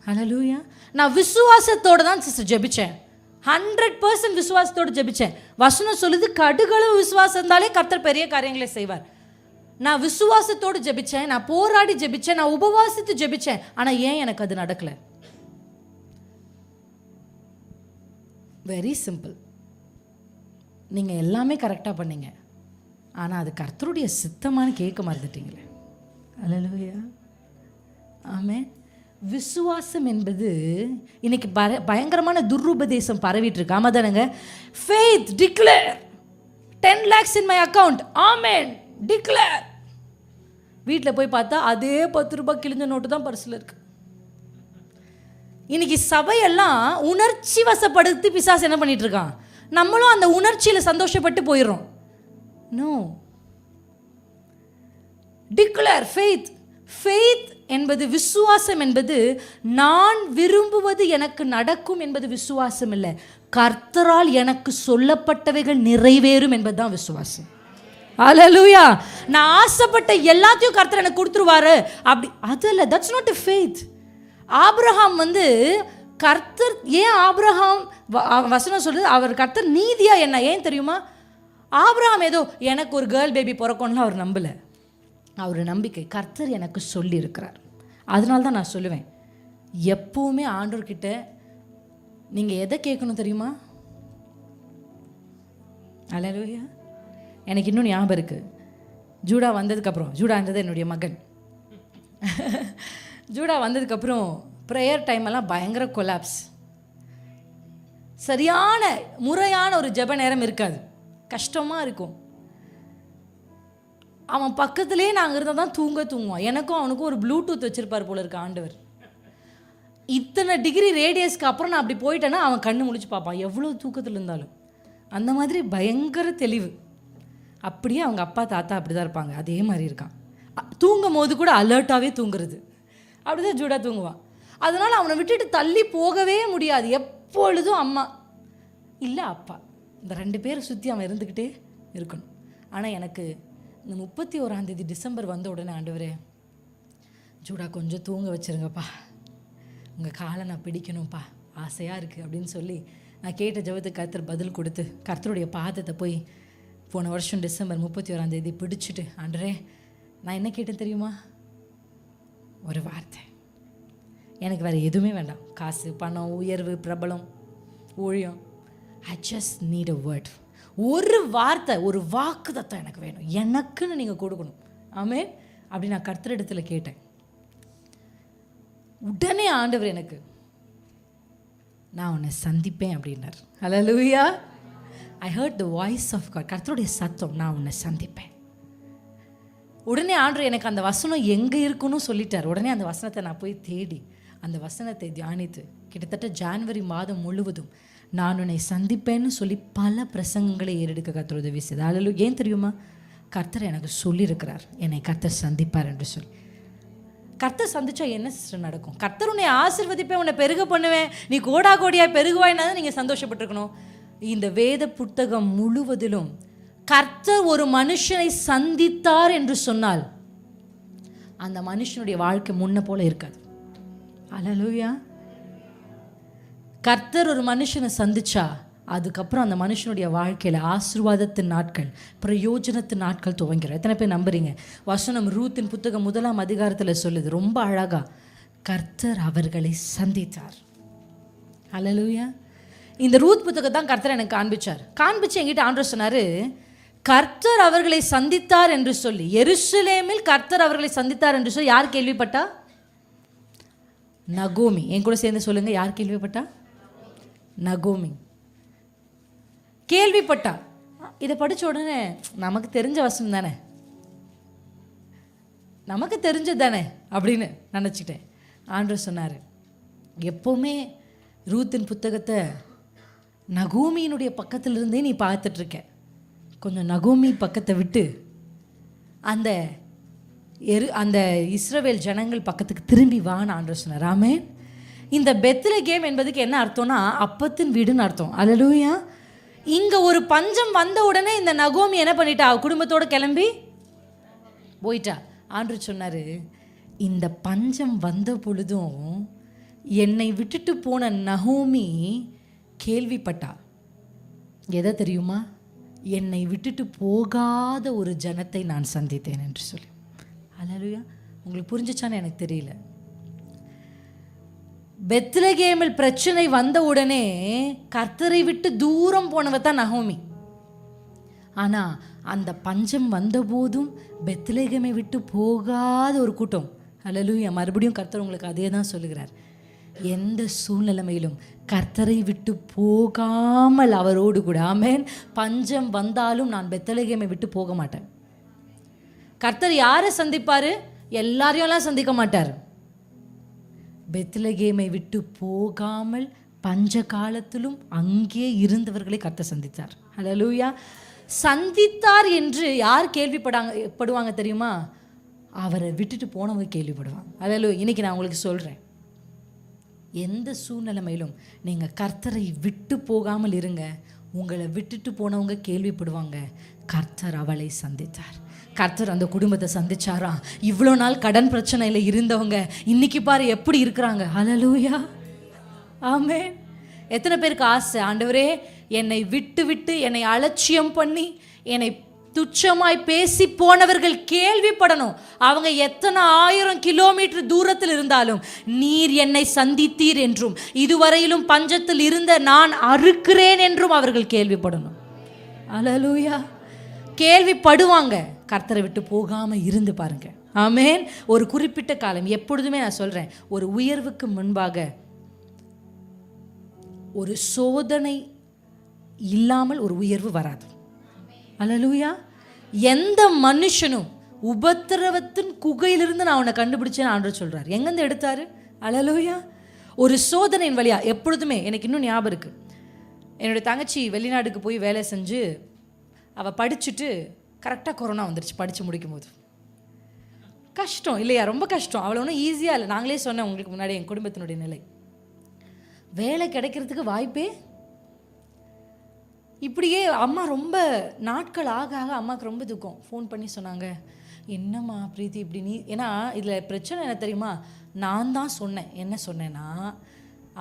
ஹல்லேலூயா. நான் விசுவாசத்தோடு தான் சிஸ்டர் ஜெபிச்சேன். 100% விசுவாசத்தோடு ஜெபிச்சேன். வசனம் சொல்லுது, கடுகளவு விசுவாசம் இருந்தாலே கர்த்தர் பெரிய காரியங்களை செய்வார். நான் விசுவாசத்தோடு ஜெபிச்சேன், நான் போராடி ஜெபிச்சேன், நான் உபவாசித்து ஜெபிச்சேன். ஆனால் ஏன் எனக்கு அது நடக்கலை? Very simple. நீங்கள் எல்லாமே கரெக்டாக பண்ணீங்க, ஆனால் அது கர்த்தருடைய சித்தமானு கேட்க மறந்துட்டீங்களே. ஹல்லேலூயா. ஆமென். விசுவாசம் என்பது இன்னைக்கு பயங்கரமான துருபதேசம் பரவிட்டு இருக்கு. ஆமாம் தானேங்க? Faith declare 10 lakhs in my account. Amen. Declare. வீட்டில் போய் பார்த்தா அதே 10 ரூபாய் கிழிஞ்ச நோட்டு தான் பர்ஸில் இருக்கு. இன்னைக்கு சபையெல்லாம் உணர்ச்சி வசப்படுத்தி பிசாசு என்ன பண்ணிட்டு இருக்கான்? நம்மளும் அந்த உணர்ச்சியில் சந்தோஷப்பட்டு போயிடுறோம். No, declare faith. ஃபெய்த் என்பது, விசுவாசம் என்பது, நான் விரும்புவது எனக்கு நடக்கும் என்பது விசுவாசம் இல்லை. கர்த்தரால் எனக்கு சொல்லப்பட்டவைகள் நிறைவேறும் என்பதுதான் விசுவாசம். ஹல்லேலூயா. நான் ஆசைப்பட்ட எல்லாத்தையும் கர்த்தர் எனக்கு கொடுத்துருவாரு அப்படி அதில், that's not a faith. Abraham கர்த்தர், ஏன் ஆபிரகாம் வசனம் சொல்லுது, அவர் கர்த்தர் நீதியா என்ன? ஏன் தெரியுமா? ஆபிரகாம் ஏதோ எனக்கு ஒரு கேர்ள் பேபி பிறக்கணும்னு அவர் நம்பலை. அவர் நம்பிக்கை கர்த்தர் எனக்கு சொல்லி இருக்கிறார். அதனால தான் நான் சொல்லுவேன், எப்பவுமே ஆண்டவர்கிட்ட நீங்கள் எதை கேட்கணும் தெரியுமா? ஹல்லேலூயா. எனக்கு இன்னும் ஞாபகம் இருக்குது, ஜூடா வந்ததுக்கப்புறம், ஜூடான்றது என்னுடைய மகன், ஜூடா வந்ததுக்கப்புறம் ப்ரேயர் டைம் எல்லாம் பயங்கர கொலாப்ஸ். சரியான முறையான ஒரு ஜெப நேரம் இருக்காது, கஷ்டமாக இருக்கும். அவன் பக்கத்துலேயே நாங்கள் இருந்தால் தான் தூங்குவான். எனக்கும் அவனுக்கும் ஒரு ப்ளூடூத் வச்சுருப்பார் போல இருக்கு ஆண்டவர். இத்தனை டிகிரி ரேடியஸ்க்கு அப்புறம் நான் அப்படி போயிட்டேன்னா அவன் கண்ணு முழிச்சு பார்ப்பான், எவ்வளோ தூக்கத்தில் இருந்தாலும். அந்த மாதிரி பயங்கர தெளிவு. அப்படியே அவங்க அப்பா தாத்தா அப்படி தான் இருப்பாங்க, அதே மாதிரி இருக்கான். தூங்கும் போது கூட அலர்ட்டாகவே தூங்குறது. அப்படி தான் ஜூடா தூங்குவான். அதனால் அவனை விட்டுட்டு தள்ளி போகவே முடியாது. எப்பொழுதும் அம்மா இல்லை அப்பா, இந்த 2 பேரை சுற்றி அவன் இருந்துக்கிட்டே இருக்கணும். ஆனால் எனக்கு இந்த 31ஆம் தேதி டிசம்பர் வந்த உடனே, ஆண்டவரே ஜூடா கொஞ்சம் தூங்க வச்சுருங்கப்பா, உங்கள் காலை நான் பிடிக்கணும்ப்பா, ஆசையாக இருக்குது அப்படின்னு சொல்லி நான் கேட்ட ஜெபத்துக்கு கர்த்தர் பதில் கொடுத்து, கர்த்தருடைய பாதத்தை போய் போன வருஷம் டிசம்பர் 31ஆம் தேதி பிடிச்சிட்டு, ஆண்டவரே நான் என்ன கேட்டேன் தெரியுமா? ஒரு வார்த்தை, எனக்கு வேறு எதுவுமே வேண்டாம், காசு பணம் உயர்வு பிரபலம் ஊழியம், ஐ ஜஸ்ட் நீட் அ வேர்ட். ஒரு வார்த்தை, ஒரு வாக்குத்தத்தம் எனக்கு வேணும், எனக்குன்னு நீங்கள் கொடுக்கணும். ஆமென். அப்படி நான் கர்த்தரிடத்தில் கேட்டேன். உடனே ஆண்டவர் எனக்கு நான் உன்னை சந்திப்பேன் அப்படின்னார். ஹல்லேலூயா. I heard the voice of God. கர்த்தருடைய சத்தம், நான் உன்னை சந்திப்பேன். உடனே ஆண்டவர் எனக்கு அந்த வசனம் எங்கே இருக்குன்னு சொல்லிட்டார். உடனே அந்த வசனத்தை நான் போய் தேடி அந்த வசனத்தை தியானித்து கிட்டத்தட்ட ஜான்வரி மாதம் முழுவதும் நான் உன்னை சந்திப்பேன்னு சொல்லி பல பிரசங்கங்களை ஏறெடுக்க கர்த்தர் உதவி செய்தார். அதில் ஏன் தெரியுமா? கர்த்தர் எனக்கு சொல்லியிருக்கிறார், என்னை கர்த்தர் சந்திப்பார் என்று சொல்லி. கர்த்தர் சந்திச்சா என்ன சிஸ்டர் நடக்கும்? கர்த்தர் உன்னை ஆசீர்வதிப்பேன், உன்னை பெருக பண்ணுவேன், நீ கோடா கோடியாக பெருகுவாய்னா நீங்கள் சந்தோஷப்பட்டிருக்கணும். இந்த வேத புத்தகம் முழுவதிலும் கர்த்தர் ஒரு மனுஷனை சந்தித்தார் என்று சொன்னால் அந்த மனுஷனுடைய வாழ்க்கை முன்ன போல இருக்காது. ஹல்லேலூயா. கர்த்தர் ஒரு மனுஷனை சந்திச்சா அதுக்கப்புறம் அந்த மனுஷனுடைய வாழ்க்கையில் ஆசீர்வாதத்தின் நாட்கள், பிரயோஜனத்தின் நாட்கள் துவங்கிறோம். எத்தனை பேர் நம்புறீங்க? வசனம் ரூத்தின் புத்தகம் 1ஆம் அதிகாரத்தில் சொல்லுது ரொம்ப அழகா, கர்த்தர் அவர்களை சந்தித்தார். ஹல்லேலூயா. இந்த ரூத் புத்தகம் தான் கர்த்தர் எனக்கு காண்பிச்சு என்கிட்ட ஆண்டவர் சொன்னாரு, கர்த்தர் அவர்களை சந்தித்தார் என்று சொல்லி, எருசலேமில் கர்த்தர் அவர்களை சந்தித்தார் என்று சொல்லி யார் கேள்விப்பட்டா? நகோமி. என் கூட சேர்ந்து சொல்லுங்க, யார் கேள்விப்பட்டா? நகோமி கேள்விப்பட்டா. இதை படித்த உடனே நமக்கு தெரிஞ்ச வசனம் தானே, நமக்கு தெரிஞ்சது தானே அப்படின்னு நினச்சிட்டேன். ஆண்டவர் சொன்னார், எப்போவுமே ரூத்தின் புத்தகத்தை நகோமியினுடைய பக்கத்திலிருந்தே நீ பார்த்துட்ருக்க, கொஞ்சம் நகோமி பக்கத்தை விட்டு அந்த இஸ்ரவேல் ஜனங்கள் பக்கத்துக்கு திரும்பி வான்னு ஆண்டவர் சொன்னார். ஆமென். இந்த பெத்லகேம் என்பதுக்கு என்ன அர்த்தம்னா அப்பத்தின் வீடுன்னு அர்த்தம். அல்லேலூயா. இங்கே ஒரு பஞ்சம் வந்த உடனே இந்த நகோமி என்ன பண்ணிட்டா? குடும்பத்தோடு கிளம்பி போயிட்டா. ஆண்டவர் சொன்னார், இந்த பஞ்சம் வந்த பொழுதும் என்னை விட்டுட்டு போன நகோமி கேள்விப்பட்டா. எதை தெரியுமா? என்னை விட்டுட்டு போகாத ஒரு ஜனத்தை நான் சந்தித்தேன் என்று சொல்லி. அல்லேலூயா. உங்களுக்கு புரிஞ்சிச்சான்னு எனக்கு தெரியல. பெத்லகேமில் பிரச்சனை வந்த உடனே கர்த்தரை விட்டு தூரம் போனவ தான் நகோமி. ஆனால் அந்த பஞ்சம் வந்தபோதும் பெத்லகேமை விட்டு போகாத ஒரு கூட்டம். அல்லேலூயா. மறுபடியும் கர்த்தர் உங்களுக்கு அதே தான் சொல்லுகிறார். எந்த சூழ்நிலைமையிலும் கர்த்தரை விட்டு போகாமல் அவரோடு கூட. ஆமென். பஞ்சம் வந்தாலும் நான் பெத்லகேமை விட்டு போக மாட்டேன். கர்த்தர் யாரை சந்திப்பார்? எல்லாரையும்லாம் சந்திக்க மாட்டார். பெத்லகேமை விட்டு போகாமல் பஞ்ச காலத்திலும் அங்கே இருந்தவர்களை கர்த்தர் சந்தித்தார். ஹல்லேலூயா. சந்தித்தார் என்று யார் கேள்விப்படுவாங்க தெரியுமா? அவரை விட்டுட்டு போனவங்க கேள்விப்படுவாங்க. ஹல்லேலூயா. இன்னைக்கு நான் உங்களுக்கு சொல்கிறேன், எந்த சூழ்நிலைமையிலும் நீங்கள் கர்த்தரை விட்டு போகாமல் இருங்க. உங்களை விட்டுட்டு போனவங்க கேள்விப்படுவாங்க, கர்த்தர் அவளை சந்தித்தார். கர்த்தர் அந்த குடும்பத்தை சந்திச்சாரா? இவ்வளோ நாள் கடன் பிரச்சனையில் இருந்தவங்க இன்னைக்கு பாரு எப்படி இருக்கிறாங்க. ஹல்லேலூயா. ஆமென். எத்தனை பேருக்கு ஆசை, ஆண்டவரே என்னை விட்டு விட்டு என்னை அலட்சியம் பண்ணி என்னை துச்சமாய் பேசி போனவர்கள் கேள்விப்படணும். அவங்க எத்தனை 1000 கிலோமீட்டர் தூரத்தில் இருந்தாலும் நீர் என்னை சந்தித்தீர் என்றும் இதுவரையிலும் பஞ்சத்தில் இருந்த நான் அறுக்கிறேன் என்றும் அவர்கள் கேள்விப்படணும். அல்லேலூயா. கேள்விப்படுவாங்க. கர்த்தரை விட்டு போகாமல் இருந்து பாருங்க. ஆமென். ஒரு குறிப்பிட்ட காலம், எப்பொழுதுமே நான் சொல்கிறேன், ஒரு உயர்வுக்கு முன்பாக ஒரு சோதனை இல்லாமல் ஒரு உயர்வு வராது. அல்லேலூயா. எந்த மனுஷனும் உபத்திரவத்தின் குகையிலிருந்து நான் அவனை கண்டுபிடிச்சேன்னு ஆண்டவர் சொல்கிறார். எங்கேருந்து எடுத்தார்? அல்லேலூயா. ஒரு சோதனையின் வழியா. எப்பொழுதுமே எனக்கு இன்னும் ஞாபகம் இருக்குது, என்னுடைய தங்கச்சி வெளிநாட்டுக்கு போய் வேலை செஞ்சு அவள் படிச்சுட்டு கரெக்டாக கொரோனா வந்துடுச்சு. படித்து முடிக்கும்போது கஷ்டம் இல்லையா? ரொம்ப கஷ்டம். அவ்வளோ ஒன்றும் ஈஸியாக இல்லை. நாங்களே சொன்னேன் உங்களுக்கு முன்னாடி என் குடும்பத்தினுடைய நிலை. வேலை கிடைக்கிறதுக்கு வாய்ப்பே. இப்படியே அம்மா ரொம்ப நாட்கள் ஆக ஆக அம்மாவுக்கு ரொம்ப துக்கம். ஃபோன் பண்ணி சொன்னாங்க, என்னம்மா பிரீத்தி இப்படி நீ, ஏன்னா இதில் பிரச்சனை என்ன தெரியுமா? நான் தான் சொன்னேன். என்ன சொன்னேன்னா,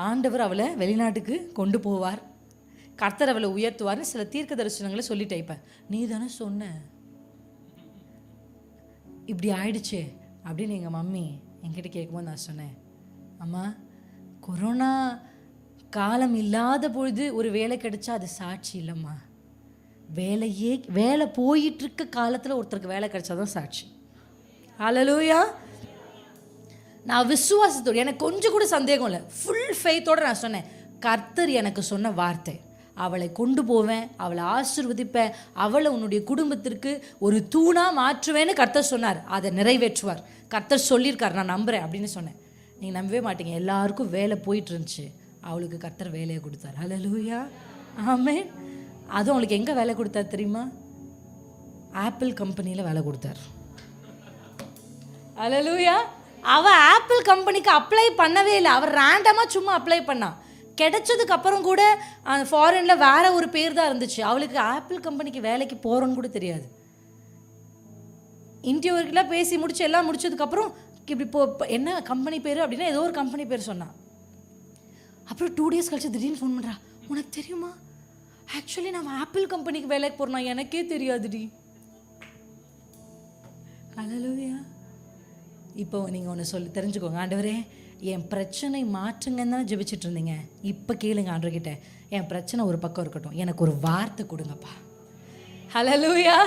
ஆண்டவர் அவளை வெளிநாட்டுக்கு கொண்டு போவார், கர்த்தர் அவளை உயர்த்துவார்னு சில தீர்க்க தரிசனங்களை சொல்லிட்டேன். இப்போ நீ தானே சொன்ன, இப்படி ஆயிடுச்சே அப்படின்னு எங்கள் மம்மி என்கிட்ட கேட்கும்போது நான் சொன்னேன், அம்மா கொரோனா காலம் இல்லாத பொழுது ஒரு வேலை கிடைச்சா அது சாட்சி இல்லைம்மா. வேலை போயிட்டுருக்க காலத்தில் ஒருத்தருக்கு வேலை கிடைச்சாதான் சாட்சி. ஹல்லேலூயா. நான் விசுவாசத்தோடு, எனக்கு கொஞ்சம் கூட சந்தேகம் இல்லை, ஃபுல் ஃபெய்த்தோடு நான் சொன்னேன், கர்த்தர் எனக்கு சொன்ன வார்த்தை, அவளை கொண்டு போவேன், அவளை ஆசீர்வதிப்பேன், அவளை உன்னுடைய குடும்பத்திற்கு ஒரு தூணா மாற்றுவேன்னு கர்த்தர் சொன்னார். அதை நிறைவேற்றுவார். கர்த்தர் சொல்லியிருக்கார், நான் நம்புகிறேன் அப்படின்னு சொன்னேன். நீங்கள் நம்பவே மாட்டீங்க, எல்லாருக்கும் வேலை போயிட்டு இருந்துச்சு. அவளுக்கு கர்த்தர் வேலையை கொடுத்தார். ஹல்லேலூயா, ஆமென். அதுவும் அவளுக்கு எங்கே வேலை கொடுத்தார் தெரியுமா? ஆப்பிள் கம்பெனியில் வேலை கொடுத்தார். ஹல்லேலூயா. அவள் ஆப்பிள் கம்பெனிக்கு அப்ளை பண்ணவே இல்லை, அவர் ரேண்டமாக சும்மா அப்ளை பண்ணான். கிடைச்சதுக்கு அப்புறம் கூட ஃபாரினில் வேற ஒரு பேர் தான் இருந்துச்சு. அவளுக்கு ஆப்பிள் கம்பெனிக்கு வேலைக்கு போகிறோன்னு கூட தெரியாது. இன்டர்வியூக்கெல்லாம் பேசி முடிச்சு எல்லாம் முடிச்சதுக்கப்புறம் இப்படி என்ன கம்பெனி பேர் அப்படின்னா ஏதோ ஒரு கம்பெனி பேர் சொன்னான். அப்புறம் 2 days கழிச்சு திடீர்னு ஃபோன் பண்ணுறா, உனக்கு தெரியுமா ஆக்சுவலி நம்ம ஆப்பிள் கம்பெனிக்கு வேலைக்கு போகிறோம், எனக்கே தெரியாதுடி. ஹல்லேலூயா. இப்போ நீங்கள் ஒன்று சொல்லி தெரிஞ்சுக்கோங்க, ஆண்டவரே என் பிரச்சனை மாற்றுங்கன்னு தான் ஜெபிச்சுட்டு இருந்தீங்க. இப்போ கேளுங்க ஆண்டவர்கிட்ட, என் பிரச்சனை ஒரு பக்கம் இருக்கட்டும், எனக்கு ஒரு வார்த்தை கொடுங்கப்பா. ஹல்லேலூயா.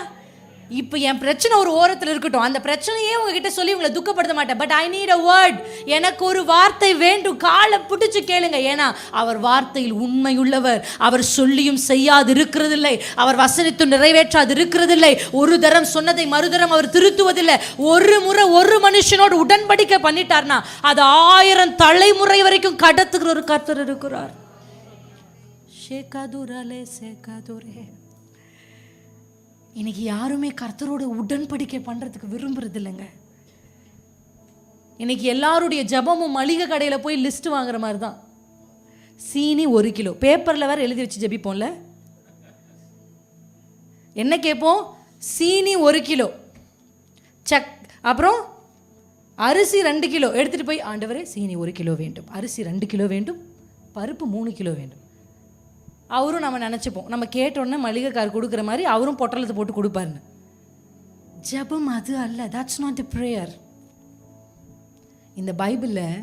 இப்போ என் பிரச்சனை ஒரு ஓரத்தில் இருக்கட்டும், அந்த பிரச்சனையே உங்ககிட்ட சொல்லி உங்களை துக்கப்படுத்த மாட்டேன். But I need a word, எனக்கு ஒரு வார்த்தை வேண்டும். காலை பிடிச்சு கேளுங்க, ஏன்னா அவர் வார்த்தையில் உண்மையுள்ளவர். அவர் சொல்லியும் செய்யாது இருக்கிறதில்லை, அவர் வசனித்து நிறைவேற்றாது இருக்கிறதில்லை. ஒரு தரம் சொன்னதை மறுதரம் அவர் திருத்துவதில்லை. ஒரு முறை ஒரு மனுஷனோடு உடன்படிக்கை பண்ணிட்டார்னா அது 1000 தலைமுறை வரைக்கும் கடத்துகிற ஒரு கர்த்தர் இருக்கிறார். ஷேகாதுரலே சேகாதுரே. இன்னைக்கு யாருமே கர்த்தரோட உடன்படிக்கை பண்ணுறதுக்கு விரும்புறது இல்லைங்க. இன்னைக்கு எல்லாருடைய ஜபமும் மளிகை கடையில் போய் லிஸ்ட் வாங்குற மாதிரி தான். சீனி 1 கிலோ, பேப்பரில் வேறு எழுதி வச்சு ஜபிப்போம்ல. என்ன கேட்போம்? சீனி 1 கிலோ, அப்புறம் அரிசி 2 கிலோ எடுத்துகிட்டு போய், ஆண்டவரே சீனி 1 கிலோ வேண்டும், அரிசி 2 கிலோ வேண்டும், பருப்பு 3 கிலோ வேண்டும். அவரும் நம்ம நினச்சிப்போம், நம்ம கேட்டோன்னே மளிகைக்கார் கொடுக்குற மாதிரி அவரும் பொட்டலத்தை போட்டு கொடுப்பாருன்னு. ஜபம் அது அல்ல. That's not a prayer. இந்த பைபிளில்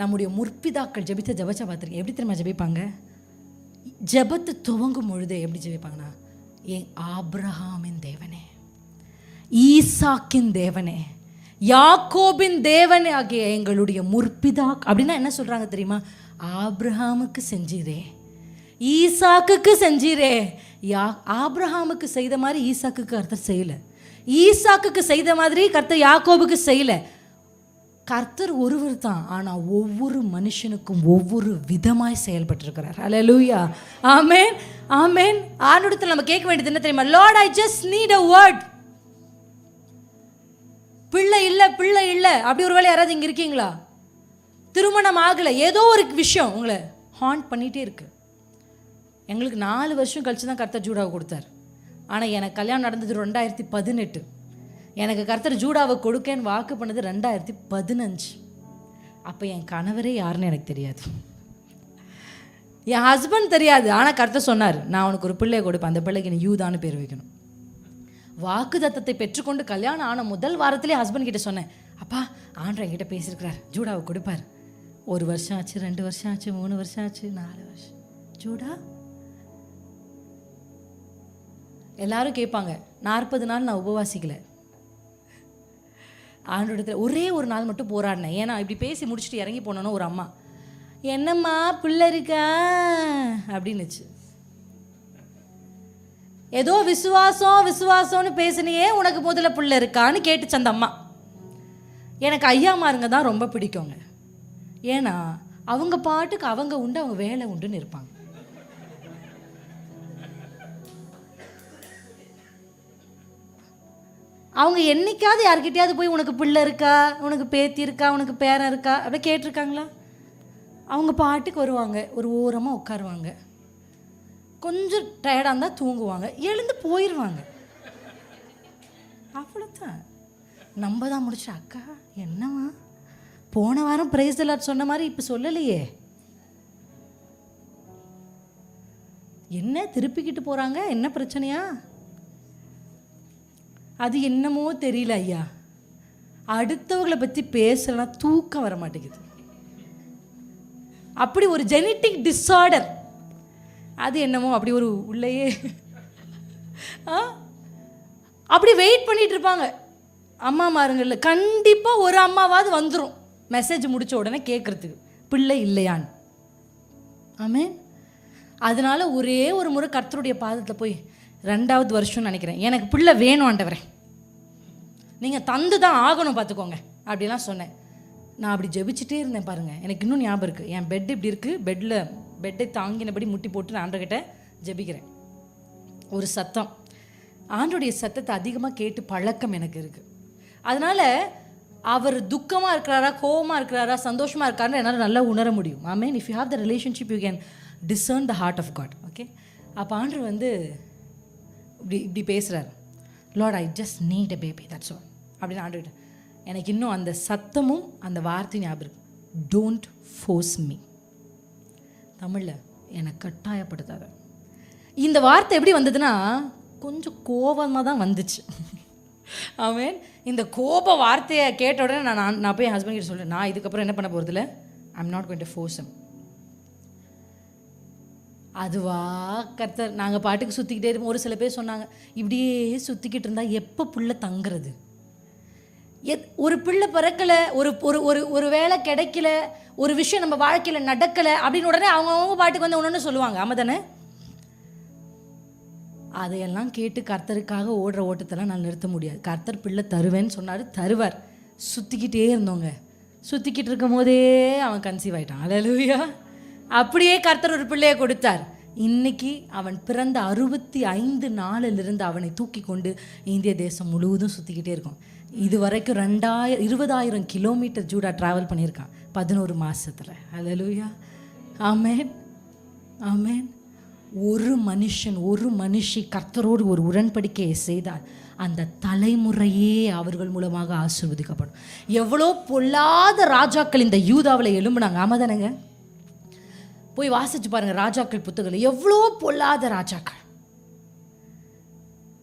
நம்முடைய முற்பிதாக்கள் ஜபித்த ஜபச்சா பார்த்துருக்கேன். எப்படி தெரியுமா ஜபிப்பாங்க? ஜபத்தை துவங்கும் பொழுதே எப்படி ஜபிப்பாங்கன்னா, என் ஆபிரகாமின் தேவனே, ஈசாக்கின் தேவனே, யாக்கோபின் தேவனே ஆகிய எங்களுடைய முற்பிதா. அப்படின்னா என்ன சொல்கிறாங்க தெரியுமா? ஆபிரகாமுக்கு செஞ்சீரே, ஈசாக்குக்கு செஞ்சீரே. ஆபிரகாமுக்கு செய்த மாதிரி ஈசாக்குக்கு கர்த்தர் செய்யலை, ஈசாக்குக்கு செய்த மாதிரி கர்த்தர் யாக்கோபுக்கு செய்யலை. கர்த்தர் ஒருவர் தான், ஆனால் ஒவ்வொரு மனுஷனுக்கும் ஒவ்வொரு விதமாய் செயல்பட்டிருக்கிறார். ஹல்லேலூயா, ஆமென், ஆமென். ஆண்டவரிடத்தில் நம்ம கேட்க வேண்டியது என்ன தெரியுமா? Lord, I just need a word. பிள்ளை இல்லை, பிள்ளை இல்லை, அப்படி ஒரு வேளை யாராவது இங்கே இருக்கீங்களா? திருமணம் ஆகலை, ஏதோ ஒரு விஷயம் உங்களை ஹாண்ட் பண்ணிகிட்டே இருக்கு. எங்களுக்கு 4 வருஷம் கழிச்சு தான் கர்த்தர் ஜூடாவை கொடுத்தார். ஆனால் எனக்கு கல்யாணம் நடந்தது 2018. எனக்கு கர்த்தர் ஜூடாவை கொடுக்கேன்னு வாக்கு பண்ணது 2015. அப்போ என் கணவரே யாருன்னு எனக்கு தெரியாது, என் ஹஸ்பண்ட் தெரியாது. ஆனால் கர்த்தர் சொன்னார், நான் உனக்கு ஒரு பிள்ளையை கொடுப்பேன், அந்த பிள்ளைக்கு நீ யூதான்னு பேர் வைக்கணும். வாக்கு தத்தத்தை பெற்றுக்கொண்டு கல்யாணம் ஆன முதல் வாரத்திலே ஹஸ்பண்ட் கிட்ட சொன்னேன், அப்பா ஆண்டவர் என்கிட்ட பேசியிருக்கிறார், ஜூடாவை கொடுப்பார். 1 வருஷம் ஆச்சு, 2 வருஷம் ஆச்சு, 3 வருஷம் ஆச்சு, 4 வருஷம். ஜூடா எல்லாரும் கேட்பாங்க, 40 நாள் நான் உபவாசிக்கலை. ஆண்டோடத்தில் ஒரே ஒரு நாள் மட்டும் போராடினேன். ஏன்னா இப்படி பேசி முடிச்சுட்டு இறங்கி போனோன்னா ஒரு அம்மா, என்னம்மா பிள்ளை இருக்கா அப்படின்னுச்சு. ஏதோ விசுவாசம் விசுவாசம்னு பேசினியே, உனக்கு முதல்ல பிள்ளை இருக்கான்னு கேட்டுச்சு அந்த அம்மா. எனக்கு ஐயாமாருங்க தான் ரொம்ப பிடிக்குங்க. ஏன்னா அவங்க பாட்டுக்கு அவங்க உண்டு, அவங்க வேலை உண்டுன்னு இருப்பாங்க. அவங்க என்னைக்காவது யார்கிட்டயாவது போய் உனக்கு பிள்ளை இருக்கா, உனக்கு பேத்தி இருக்கா, உனக்கு பேரன் இருக்கா அப்படி கேட்டிருக்காங்களா? அவங்க பாட்டுக்கு வருவாங்க, ஒரு ஓரமாக உட்காருவாங்க, கொஞ்சம் டயர்டாக இருந்தால் தூங்குவாங்க, எழுந்து போயிடுவாங்க. அவ்வளோதான். நம்ம தான் முடிச்சு, அக்கா என்னவா போன வாரம் பிரைஸ் எல்லாம் சொன்ன மாதிரி இப்போ சொல்லலையே, என்ன திருப்பிக்கிட்டு போகிறாங்க, என்ன பிரச்சனையா? அது என்னமோ தெரியல ஐயா, அடுத்தவங்களை பற்றி பேசலாம் தூக்கம் வர மாட்டேங்குது. அப்படி ஒரு ஜெனட்டிக் டிஸார்டர், அது என்னமோ அப்படி ஒரு உள்ளேயே அப்படி வெயிட் பண்ணிட்டு இருப்பாங்க. அம்மாமாருங்கள்ல கண்டிப்பாக ஒரு அம்மாவாவது வந்துடும் மெசேஜ் முடித்த உடனே கேட்குறதுக்கு, பிள்ளை இல்லையான்னு. ஆமென். அதனால ஒரே ஒரு முறை கர்த்தருடைய பாதத்தில் போய் 2வது வருஷம்னு நினைக்கிறேன், எனக்கு பிள்ளை வேணும் ஆண்டவரே, நீங்கள் தந்து தான் ஆகணும் பார்த்துக்கோங்க அப்படிலாம் சொன்னேன். நான் அப்படி ஜெபிச்சுட்டே இருந்தேன் பாருங்கள். எனக்கு இன்னும் ஞாபகம் இருக்குது. என் பெட் இப்படி இருக்குது, பெட்டை தாங்கினபடி முட்டி போட்டு நான் ஆண்டவர்கிட்ட ஜெபிக்கிறேன். ஒரு சத்தம், ஆண்டோடைய சத்தத்தை அதிகமாக கேட்டு பழக்கம் எனக்கு இருக்குது. அதனால் அவர் துக்கமாக இருக்கிறாரா, கோபமாக இருக்கிறாரா, சந்தோஷமாக இருக்காருன்னு என்னால் நல்லா உணர முடியும். ஆமென். If you have the relationship you can discern the heart of God. Okay. அப்போ ஆண்டவர் வந்து இப்படி பேசுகிறார், Lord I just need a baby, that's all அப்படின்னு ஆண்டவர். எனக்கு இன்னும் அந்த சத்தமும் அந்த வார்த்தை ஞாபகம் இருக்கு, டோன்ட் ஃபோர்ஸ் மீ. தமிழில் என்னை கட்டாயப்படுத்தாத. இந்த வார்த்தை எப்படி வந்ததுன்னா கொஞ்சம் கோபமாக தான் வந்துச்சு. ஆமென். இந்த கோப வார்த்தையை கேட்ட உடனே நான் போய் என் ஹஸ்பண்ட் கிட்ட சொல்கிறேன், நான் இதுக்கப்புறம் என்ன பண்ண போகிறதில்ல, I am not going to force him. அதுவா கர்த்தர், நாங்கள் பாட்டுக்கு சுற்றிக்கிட்டே இருப்போம். ஒரு சில பேர் சொன்னாங்க, இப்படியே சுற்றிக்கிட்டு இருந்தால் எப்போ புள்ள தங்குறது, ஒரு பிள்ளை பிறக்கலை, ஒரு வேலை கிடைக்கல, ஒரு விஷயம் நம்ம வாழ்க்கையில் நடக்கலை அப்படின்னு உடனே அவங்கவுங்க பாட்டுக்கு வந்து ஒன்று சொல்லுவாங்க. ஆமாம் தானே? அதையெல்லாம் கேட்டு கர்த்தருக்காக ஓடுற ஓட்டத்தெல்லாம் நான் நிறுத்த முடியாது. கர்த்தர் பிள்ளை தருவேன்னு சொன்னார், தருவார். சுற்றிக்கிட்டே இருந்தோங்க. சுற்றிக்கிட்டு இருக்கும் போதே அவன் கன்சீவ் ஆகிட்டான். அல்லேலூயா. அப்படியே கர்த்தர் ஒரு பிள்ளையை கொடுத்தார். இன்னைக்கு அவன் பிறந்த 65 நாளிலிருந்து அவனை தூக்கி கொண்டு இந்திய தேசம் முழுவதும் சுற்றிக்கிட்டே இருக்கும். இது வரைக்கும் 20,000 கிலோமீட்டர் ஜூடா ட்ராவல் பண்ணியிருக்கான் 11 மாதத்தில். அல்லேலூயா. ஆமென், ஆமென். ஒரு மனுஷி கர்த்தரோடு ஒரு உடன்படிக்கையை செய்தால் அந்த தலைமுறையே அவர்கள் மூலமாக ஆசீர்வதிக்கப்படும். எவ்வளோ பொல்லாத ராஜாக்கள் இந்த யூதாவில் எழும்புனாங்க. ஆமாதானங்க? போய் வாசிச்சு பாருங்க ராஜாக்கள் புத்தகங்கள், எவ்வளோ பொல்லாத ராஜாக்கள்.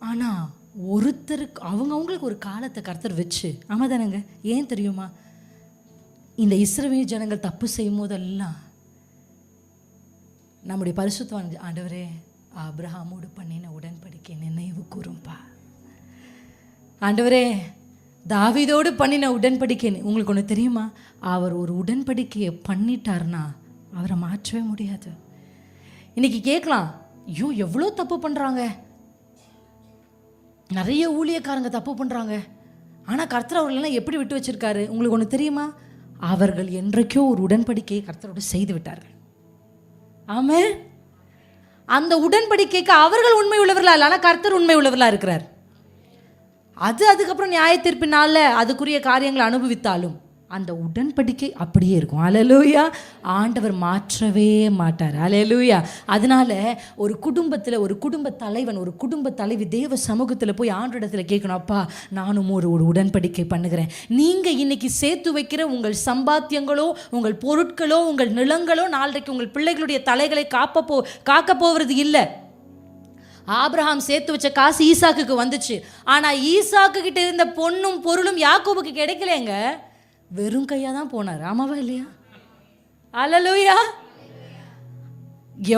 ஆனால் ஒருத்தருக்கு அவங்களுக்கு ஒரு காலத்தை கர்த்தர் வச்சு, ஆமாதானங்க? ஏன் தெரியுமா? இந்த இஸ்ரவேல் ஜனங்கள் தப்பு செய்யும் போதெல்லாம் நம்முடைய பரிசுத்தவான் ஆண்டவரே ஆபிரகாமோடு பண்ணின உடன்படிக்கை நினைவு கூறும்பா. ஆண்டவரே தாவீதோடு பண்ணின உடன்படிக்கை உங்களுக்கு ஒன்று தெரியுமா? அவர் ஒரு உடன்படிக்கையை பண்ணிட்டார்னா அவரை மாற்றவே முடியாது. இன்னைக்கு கேட்கலாம், ஐயோ எவ்வளோ தப்பு பண்ணுறாங்க, நிறைய ஊழியக்காரங்க தப்பு பண்ணுறாங்க, ஆனால் கர்த்தர் அவர்களெல்லாம் எப்படி விட்டு வச்சிருக்காரு? உங்களுக்கு ஒன்று தெரியுமா? அவர்கள் என்றைக்கோ ஒரு உடன்படிக்கையை கர்த்தரோடு செய்து விட்டார்கள். ஆமென். அந்த உடன்படிக்கைக்கு அவர்கள் உண்மை உள்ளவர்களா இல்லை, ஆனால் கர்த்தர் உண்மை உள்ளவர்களா இருக்கிறார். அதுக்கப்புறம் நியாய தீர்ப்பினால அதுக்குரிய காரியங்களை அனுபவித்தாலும் அந்த உடன்படிக்கை அப்படியே இருக்கும். அல்லேலூயா. ஆண்டவர் மாற்றவே மாட்டார். அல்லேலூயா. அதனால ஒரு குடும்பத்தில் ஒரு குடும்ப தலைவன், ஒரு குடும்ப தலைவி தேவ சமூகத்தில் போய் ஆண்டவரிடத்தில் கேட்கணும், அப்பா நானும் ஒரு உடன்படிக்கை பண்ணுகிறேன். நீங்கள் இன்னைக்கு சேர்த்து வைக்கிற உங்கள் சம்பாத்தியங்களோ, உங்கள் பொருட்களோ, உங்கள் நிலங்களோ நாளைக்கு உங்கள் பிள்ளைகளுடைய தலைகளை காக்க போவது இல்லை. ஆபிரகாம் சேர்த்து வச்ச காசு ஈசாக்குக்கு வந்துச்சு. ஆனால் ஈசாக்கு கிட்ட இருந்த பொண்ணும் பொருளும் யாக்கோபுக்கு கிடைக்கலங்க. வெறும் கையாக தான் போனார். ஆமாவா இல்லையா? அல்லேலூயா.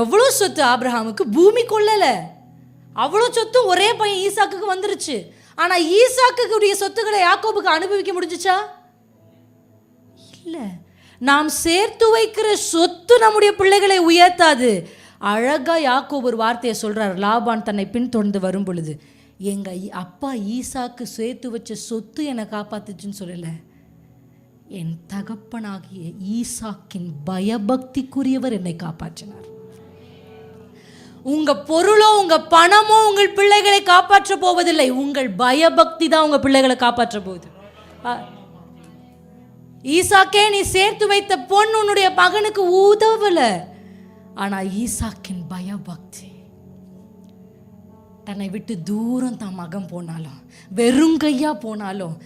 எவ்வளோ சொத்து ஆபிரகாமுக்கு, பூமி கொள்ளலை. அவ்வளோ சொத்து ஒரே பையன் ஈசாக்குக்கு வந்துருச்சு. ஆனால் ஈசாக்குடைய சொத்துக்களை யாக்கோபுக்கு அனுபவிக்க முடிஞ்சிச்சா? இல்லை. நாம் சேர்த்து வைக்கிற சொத்து நம்முடைய பிள்ளைகளை உயர்த்தாது. அழகா யாக்கோபு ஒரு வார்த்தையை சொல்றார். லாபான் தன்னை பின்தொடர்ந்து வரும் பொழுது, எங்க அப்பா ஈசாக்கு சேர்த்து வச்ச சொத்து என்னை காப்பாத்துச்சுன்னு சொல்லல, என் தகப்பனாகிய ஈசாக்கின் பயபக்திக்குரியவர் என்னை காப்பாற்றினார். உங்க பொருளோ உங்க பணமோ உங்கள் பிள்ளைகளை காப்பாற்ற போவதில்லை, உங்கள் பயபக்தி தான் உங்க பிள்ளைகளை காப்பாற்ற போகுது. ஈசாக்கே, நீ சேர்த்து வைத்த பொண்ணு உன்னுடைய மகனுக்கு உதவல, ஆனா ஈசாக்கின் பயபக்தி, தன்னை விட்டு தூரம் தான் மகன் போனாலும், வெறுங்கையா போனாலும்,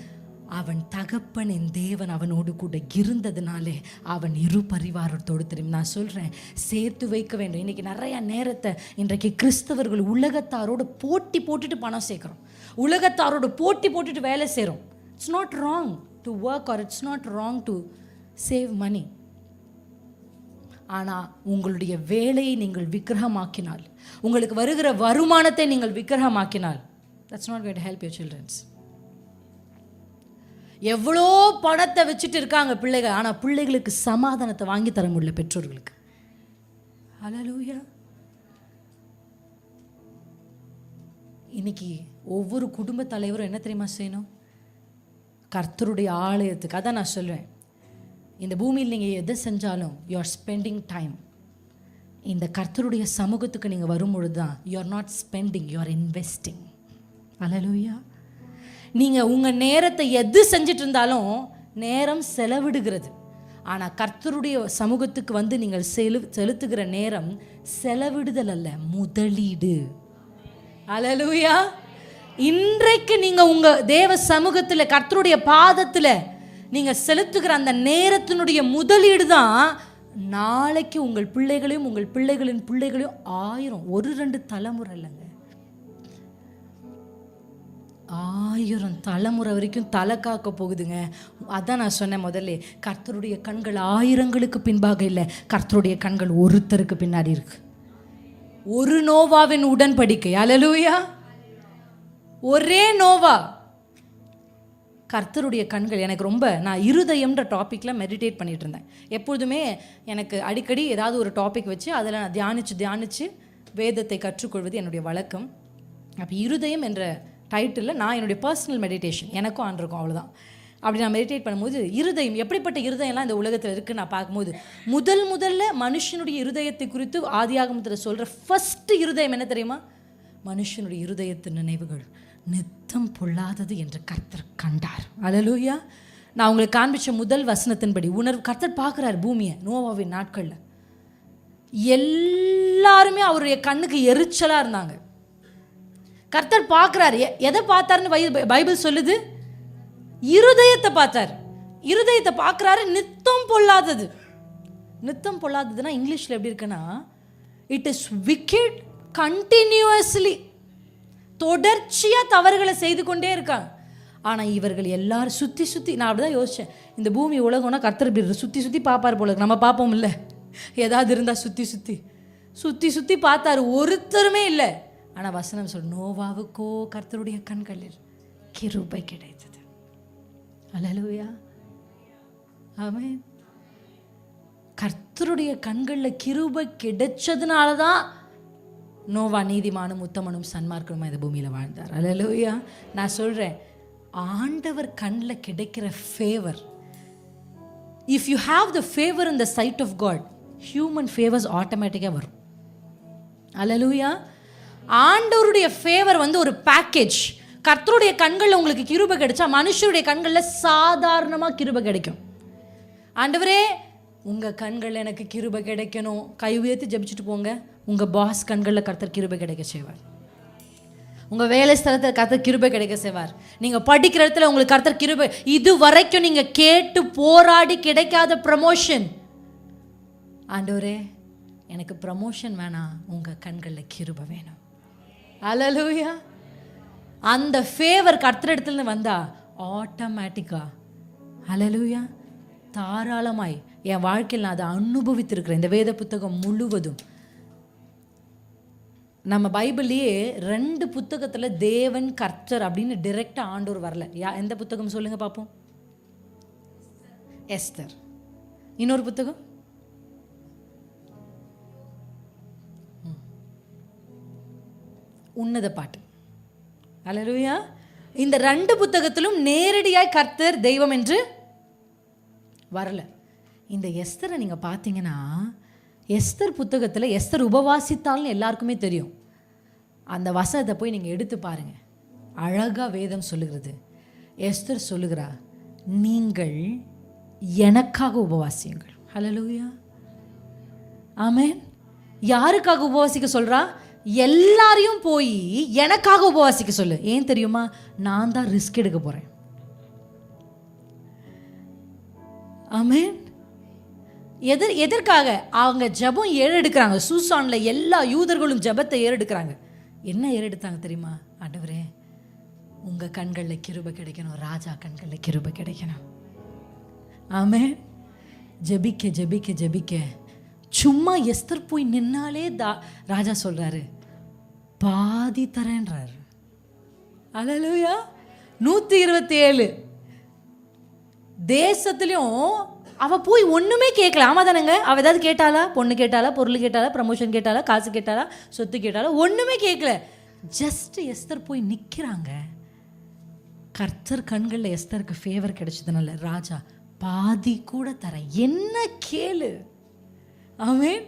அவன் தகப்பனின் தேவன் அவனோடு கூட இருந்ததுனாலே அவன் இரு பரிவாரத்தோடு திரும்பி. நான் சொல்கிறேன், சேர்த்து வைக்க வேண்டும். இன்றைக்கி நிறையா நேரத்தை இன்றைக்கு கிறிஸ்தவர்கள் உலகத்தாரோடு போட்டி போட்டுட்டு பணம் சேர்க்குறோம், உலகத்தாரோடு போட்டி போட்டுட்டு வேலை செய்கிறோம். It's not wrong to work or it's not wrong to save money. ஆனால் உங்களுடைய வேலையை நீங்கள் விக்கிரகமாக்கினால், உங்களுக்கு வருகிற வருமானத்தை நீங்கள் விக்கிரகமாக்கினால், that's not going to help your childrens. எவ்வளோ பணத்தை வச்சுட்டு இருக்காங்க பிள்ளைகள், ஆனால் பிள்ளைகளுக்கு சமாதானத்தை வாங்கி தர முடியல பெற்றோர்களுக்கு. ஹல்லேலூயா. இன்னைக்கு ஒவ்வொரு குடும்ப தலைவரும் என்ன தெரியுமா செய்யணும்? கர்த்தருடைய ஆலயத்துக்கு. அதான் நான் சொல்லுவேன், இந்த பூமியில் நீங்கள் எதை செஞ்சாலும் யூ ஆர் ஸ்பெண்டிங் டைம். இந்த கர்த்தருடைய சமூகத்துக்கு நீங்கள் வரும்பொழுது தான் you are not spending, you are investing. அல்லேலூயா. நீங்கள் உங்கள் நேரத்தை எது செஞ்சிட்டு இருந்தாலும் நேரம் செலவிடுகிறது. ஆனால் கர்த்தருடைய சமூகத்துக்கு வந்து நீங்கள் செலுத்துகிற நேரம் செலவிடுதல் அல்ல, முதலீடு. அல்லேலூயா. இன்றைக்கு நீங்கள் உங்கள் தேவ சமூகத்தில் கர்த்தருடைய பாதத்தில் நீங்கள் செலுத்துகிற அந்த நேரத்தினுடைய முதலீடு தான் நாளைக்கு உங்கள் பிள்ளைகளையும் உங்கள் பிள்ளைகளின் பிள்ளைகளையும் 1000 1-2 தலைமுறை இல்லைங்க, 1000 தலைமுறை வரைக்கும் தலை காக்க போகுதுங்க. அதான் நான் சொன்னேன் முதல்ல, கர்த்தருடைய கண்கள் 1000ங்களுக்கு பின்பாக இல்லை, கர்த்தருடைய கண்கள் ஒருத்தருக்கு பின்னாடி இருக்கு. ஒரு நோவாவின் உடன்படிக்கை. அல்லேலூயா. ஒரே நோவா. கர்த்தருடைய கண்கள் எனக்கு ரொம்ப, நான் இருதயம்ன்ற டாப்பிக்கில் மெடிடேட் பண்ணிகிட்டு இருந்தேன். எப்பொழுதுமே எனக்கு அடிக்கடி ஏதாவது ஒரு டாபிக் வச்சு அதில் நான் தியானித்து வேதத்தை கற்றுக்கொள்வது என்னுடைய வழக்கம். அப்போ இருதயம் என்ற டைட்டிலில் நான் என்னுடைய பர்சனல் மெடிடேஷன் எனக்கும் ஆண்டிருக்கும், அவ்வளோதான். அப்படி நான் மெடிடேட் பண்ணும்போது இருதயம், எப்படிப்பட்ட இருதயம்லாம் இந்த உலகத்தில் இருக்குன்னு நான் பார்க்கும்போது முதல்ல மனுஷனுடைய இருதயத்தை குறித்து ஆதியாகமத்தில் சொல்கிற ஃபஸ்ட்டு இருதயம் என்ன தெரியுமா? மனுஷனுடைய இருதயத்தின் நினைவுகள் நித்தம் பொல்லாதது என்று கர்த்தர் கண்டார். அல்லேலூயா. நான் உங்களுக்கு காண்பிச்ச முதல் வசனத்தின்படி கர்த்தர் பார்க்குறார் பூமியை நோவாவின் நாட்களில். எல்லாருமே அவருடைய கண்ணுக்கு எரிச்சலாக இருந்தாங்க. கர்த்தர் பார்க்குறாரு. எதை பார்த்தாருன்னு பைபிள் சொல்லுது? இருதயத்தை பார்த்தார். இருதயத்தை பார்க்குறாரு. நித்தம் பொல்லாதது. நித்தம் பொல்லாததுன்னா இங்கிலீஷில் எப்படி இருக்குன்னா, இட் இஸ் விக்கெட் கண்டினியூஸ்லி. தொடர்ச்சியாக தவறுகளை செய்து கொண்டே இருக்காங்க. ஆனால் இவர்கள் எல்லாரும் சுற்றி நான் அப்படி தான் யோசித்தேன், இந்த பூமி உலகம்னா கர்த்தர் இப்படி சுற்றி பார்ப்பார் போல. நம்ம பார்ப்போம் இல்லை, ஏதாவது இருந்தால் சுற்றி பார்த்தாரு, ஒருத்தருமே இல்லை. ஆனால் வசனம் சொல், நோவாவுக்கோ கர்த்தருடைய கண்களில் கிருபை கிடைத்தது. அல்லேலூயா. ஆமென். கர்த்தருடைய கண்களில் கிருபை கிடைச்சதுனால தான் நோவா நீதிமானும் உத்தமனும் சன்மார்க்கனும் இந்த பூமியில் வாழ்ந்தார். அல்லேலூயா. நான் சொல்கிறேன், ஆண்டவர் கண்ணில் கிடைக்கிற favour, if you have the favour in the sight of God, human favours ஆட்டோமேட்டிக்காக வரும். அல்லேலூயா. ஆண்டவருடைய ஃபேவர் வந்து ஒரு பேக்கேஜ். கர்த்தருடைய கண்களில் உங்களுக்கு கிருபை கிடைச்சா மனுஷருடைய கண்களில் சாதாரணமாக கிருபை கிடைக்கும். ஆண்டவரே உங்கள் கண்களில் எனக்கு கிருபை கிடைக்கணும், கை உயர்த்தி ஜெபிச்சுட்டு போங்க. உங்கள் பாஸ் கண்களில் கர்த்தர் கிருபை கிடைக்க செய்வார். உங்கள் வேலை ஸ்தலத்தில் கர்த்தர் கிருபை கிடைக்க செய்வார். நீங்கள் படிக்கிற இடத்துல உங்களுக்கு கர்த்தர் கிருபை, இது வரைக்கும் நீங்கள் கேட்டு போராடி கிடைக்காத ப்ரமோஷன், ஆண்டவரே எனக்கு ப்ரமோஷன் வேணாம், உங்கள் கண்களில் கிருபை வேணும். அல்லேலூயா. அந்த ஃபேவர் கர்த்தர் இடத்துலேருந்து வந்தால் ஆட்டோமேட்டிக்காக, அல்லேலூயா, தாராளமாய் என் வாழ்க்கையில் நான் அதை அனுபவித்திருக்கிறேன். இந்த வேத புத்தகம் முழுவதும், நம்ம பைபிள்லேயே 2 புத்தகத்தில் தேவன் கர்த்தர் அப்படின்னு டைரெக்டாக ஆண்டவர் வரல. எந்த புத்தகம் சொல்லுங்கள் பார்ப்போம்? எஸ்தர். இன்னொரு புத்தகம் உன்னத பாட்டு. அல்லேலூயா. இந்த 2 புத்தகத்திலும் நேரடியாய் கர்த்தர் தெய்வம் என்று வரல. இந்த எஸ்தரை நீங்கள் பார்த்தீங்கன்னா, எஸ்தர் புத்தகத்தில் எஸ்தர் உபவாசித்தால்னு எல்லாருக்குமே தெரியும். அந்த வசனத்தை போய் நீங்கள் எடுத்து பாருங்கள். அழகாக வேதம் சொல்லுகிறது. எஸ்தர் சொல்லுகிறா, நீங்கள் எனக்காக உபவாசியுங்கள். ஹல்லேலூயா. ஆமென். யாருக்காக உபவாசிக்க சொல்கிறா? எல்லாரையும் போய் எனக்காக உபவாசிக்க சொல்லு. ஏன் தெரியுமா? நான் தான் ரிஸ்க் எடுக்க போகிறேன். ஆமென். எதற்காக? அவங்க ஜெபம் ஏறெடுக்கிறாங்க. சூசானில் எல்லா யூதர்களும் ஜெபத்தை ஏறெடுக்கிறாங்க. என்ன ஏறெடுத்தாங்க தெரியுமா? ஆண்டவரே உங்கள் கண்களில் கிருபை கிடைக்கணும், ராஜா கண்களில் கிருபை கிடைக்கணும். ஆமென். ஜெபிக்க ஜெபிக்க ஜெபிக்க சும்மா எஸ்தர் போய் நின்னாலே ராஜா சொல்கிறாரு, பாதி தரேன்றார். அல்லேலூயா. 127 தேசத்துலேயும் அவள் போய் ஒன்றுமே கேட்கல. ஆமாம் தானேங்க? அவள் ஏதாவது கேட்டாளா? பொண்ணு கேட்டாளா, பொருள் கேட்டாளா, ப்ரமோஷன் கேட்டாளா, காசு கேட்டாளா, சொத்து கேட்டாளா? ஒன்றுமே கேட்கல. ஜஸ்ட் எஸ்தர் போய் நிற்கிறாங்க. கர்த்தர் கண்களில் எஸ்தருக்கு ஃபேவர் கிடைச்சதுனால ராஜா பாதி கூட தர, என்ன கேளு. ஆமென்.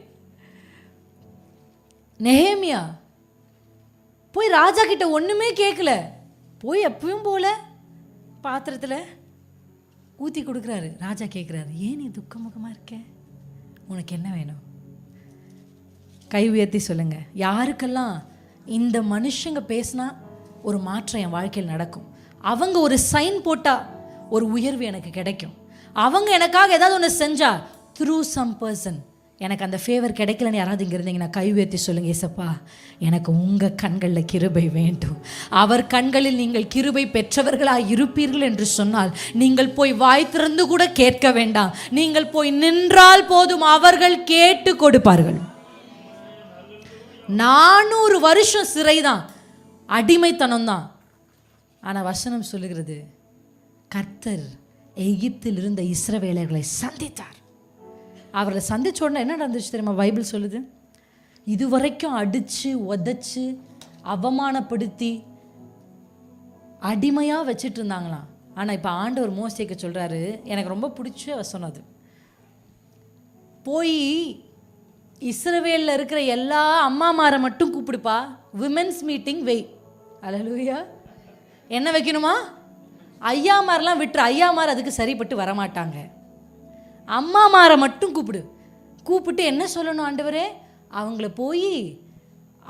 நெஹேமியா போய் ராஜா கிட்ட ஒன்றுமே கேட்கல. போய் எப்பவும் போல பாத்திரத்தில் ஊற்றி கொடுக்குறாரு. ராஜா கேட்குறாரு, ஏன் நீ துக்கமுகமாக இருக்க? உனக்கு என்ன வேணும்? கை உயர்த்தி சொல்லுங்க. யாருக்கெல்லாம் இந்த மனுஷங்க பேசினா ஒரு மாற்றம் என் வாழ்க்கையில் நடக்கும், அவங்க ஒரு சைன் போட்டால் ஒரு உயர்வு எனக்கு கிடைக்கும், அவங்க எனக்காக ஏதாவது ஒன்று செஞ்சா த்ரூ சம் பர்சன் எனக்கு அந்த ஃபேவர் கிடைக்கலன்னு யாராவது இங்கே இருந்தீங்கன்னா கை உயர்த்தி சொல்லுங்கள், ஏசப்பா எனக்கு உங்கள் கண்களில் கிருபை வேண்டும். அவர் கண்களில் நீங்கள் கிருபை பெற்றவர்களாக இருப்பீர்கள் என்று சொன்னால் நீங்கள் போய் வாய் திறந்து கூட கேட்க வேண்டாம், நீங்கள் போய் நின்றால் போதும், அவர்கள் கேட்டு கொடுப்பார்கள். 400 வருஷம் சிறைதான், அடிமைத்தனம் தான். ஆனால் வசனம் சொல்லுகிறது, கர்த்தர் எகிப்தில் இருந்த இஸ்ரவேலர்களை சந்தித்தார். அவரை சந்திச்ச உடனே என்ன நடந்துச்சு தெரியுமா? பைபிள் சொல்லுது, இதுவரைக்கும் அடித்து உதச்சி அவமானப்படுத்தி அடிமையாக வச்சுட்டு இருந்தாங்களாம். ஆனால் இப்போ ஆண்டவர் மோசேக்கு சொல்கிறாரு, எனக்கு ரொம்ப பிடிச்ச வசனம் அது, போய் இஸ்ரவேலில் இருக்கிற எல்லா அம்மாமாரை மட்டும் கூப்பிடுப்பா, விமென்ஸ் மீட்டிங் வை. அல்லேலூயா. என்ன வைக்கணுமா? ஐயாமாரெலாம் விட்டுரு, ஐயாமார் அதுக்கு சரிப்பட்டு வரமாட்டாங்க. அம்மாமாரை மட்டும் கூப்பிட்டு என்ன சொல்லணும்? ஆண்டவரே, அவங்கள போய்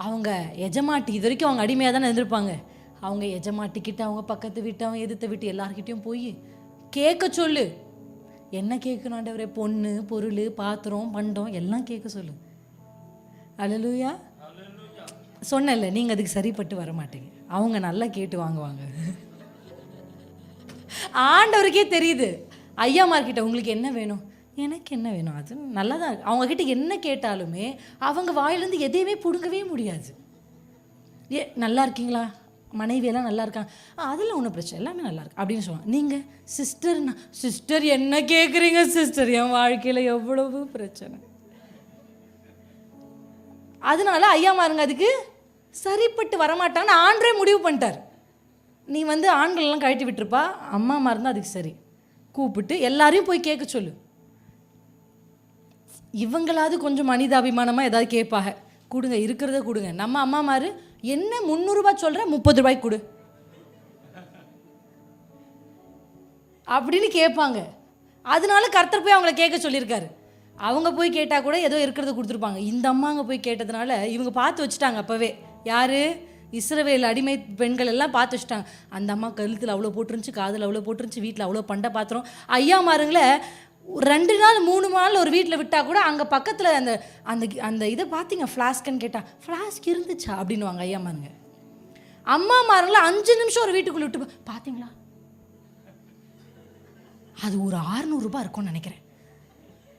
அவங்க எஜமாட்டி, இது வரைக்கும் அவங்க அடிமையாக தானே இருந்திருப்பாங்க, அவங்க எஜமாட்டிக்கிட்ட, அவங்க பக்கத்து வீட்டு, அவங்க எதிர்த்த வீட்டு எல்லார்கிட்டையும் போய் கேட்க சொல்லு. என்ன கேட்கணும் ஆண்டவரே? பொண்ணு, பொருள், பாத்திரம், பண்டம் எல்லாம் கேட்க சொல்லு. அல்லேலூயா. சொன்னல, நீங்கள் அதுக்கு சரிப்பட்டு வர மாட்டீங்க, அவங்க நல்லா கேட்டு வாங்குவாங்க. ஆண்டவருக்கே தெரியுது, ஐயாமார்கிட்ட உங்களுக்கு என்ன வேணும், எனக்கு என்ன வேணும், அது நல்லா தான். அவங்கக்கிட்ட என்ன கேட்டாலுமே அவங்க வாயிலேருந்து எதையுமே பிடுங்கவே முடியாது. நல்லா இருக்கீங்களா, மனைவியெல்லாம் நல்லா இருக்காங்க, அதெல்லாம் ஒன்றும் பிரச்சனை, எல்லாமே நல்லா இருக்கு அப்படின்னு சொல்லுவாங்க. நீங்கள் சிஸ்டர்னா, சிஸ்டர் என்ன கேட்குறீங்க சிஸ்டர், என் வாழ்க்கையில் எவ்வளவு பிரச்சனை. அதனால ஐயாமாருங்க அதுக்கு சரிப்பட்டு வரமாட்டான்னு ஆண்டரே முடிவு பண்ணிட்டார். நீ ஆண்களெல்லாம் கழட்டி விட்டுருப்பா, அம்மாமா இருந்தால் அதுக்கு சரி, கூப்பிட்டு எல்லாரையும் போய் கேட்க சொல்லு. இவங்களாவது கொஞ்சம் மனிதாபிமானமாக ஏதாவது கேட்பாங்க, கொடுங்க இருக்கிறத கொடுங்க. நம்ம அம்மாமாரு என்ன 300 ரூபாய் சொல்கிற, 30 ரூபாய்க்கு கொடு அப்படின்னு கேட்பாங்க. அதனால கர்த்தர் போய் அவங்கள கேட்க சொல்லியிருக்காரு. அவங்க போய் கேட்டால் கூட ஏதோ இருக்கிறத கொடுத்துருப்பாங்க. இந்த அம்மாங்க போய் கேட்டதுனால இவங்க பார்த்து வச்சுட்டாங்க. அப்போவே யார்? இஸ்ரவேல் அடிமை பெண்கள் எல்லாம் பார்த்து வச்சுட்டாங்க. அந்த அம்மா கழுத்தில் அவ்வளோ போட்டுருந்துச்சு, காதில் அவ்வளோ போட்டுருந்துச்சு, வீட்டில் அவ்வளோ பண்டை பாத்திரம். ஐயாமாருங்கள 2 நாள் 3 நாள் ஒரு வீட்டில் விட்டால் கூட அங்கே பக்கத்தில் அந்த அந்த அந்த இதை பார்த்தீங்க ஃப்ளாஸ்க்குன்னு கேட்டால் ஃப்ளாஸ்க் இருந்துச்சா அப்படின்னுவாங்க ஐயாமாருங்க. அம்மாமாருங்கள 5 நிமிஷம் ஒரு வீட்டுக்குள்ளே விட்டு பார்த்தீங்களா, அது ஒரு 600 ரூபாய் இருக்கும்னு நினைக்கிறேன்,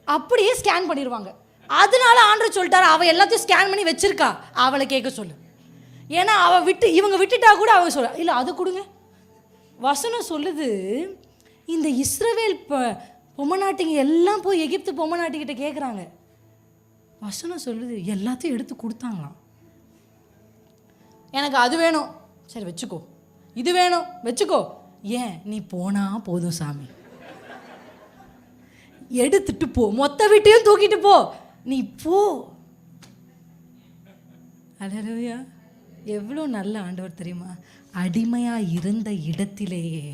அப்படியே ஸ்கேன் பண்ணிடுவாங்க. அதனால ஆண்டவர் சொல்லிட்டாரு, அவள் எல்லாத்தையும் ஸ்கேன் பண்ணி வச்சிருக்கா, அவளை கேட்க சொல்லு. ஏன்னா அவள் இவங்க விட்டுட்டா கூட அவங்க சொல்ல, இல்லை அது கொடுங்க. வசனம் சொல்லுது, இந்த இஸ்ரவேல் பொம்மநாட்டிங்க எல்லாம் போய் எகிப்து பொம்மநாட்டிக்கிட்ட கேட்குறாங்க. வசனம் சொல்லுது, எல்லாத்தையும் எடுத்து கொடுத்தாங்களாம். எனக்கு அது வேணும், சரி வச்சுக்கோ, இது வேணும் வச்சுக்கோ, ஏன் நீ போனா போதும் சாமி, எடுத்துட்டு போ, மொத்த வீட்டையும் தூக்கிட்டு போ, நீ போ. அல்லேலூயா. எவ்வளோ நல்ல ஆண்டவர் தெரியுமா? அடிமையாக இருந்த இடத்திலேயே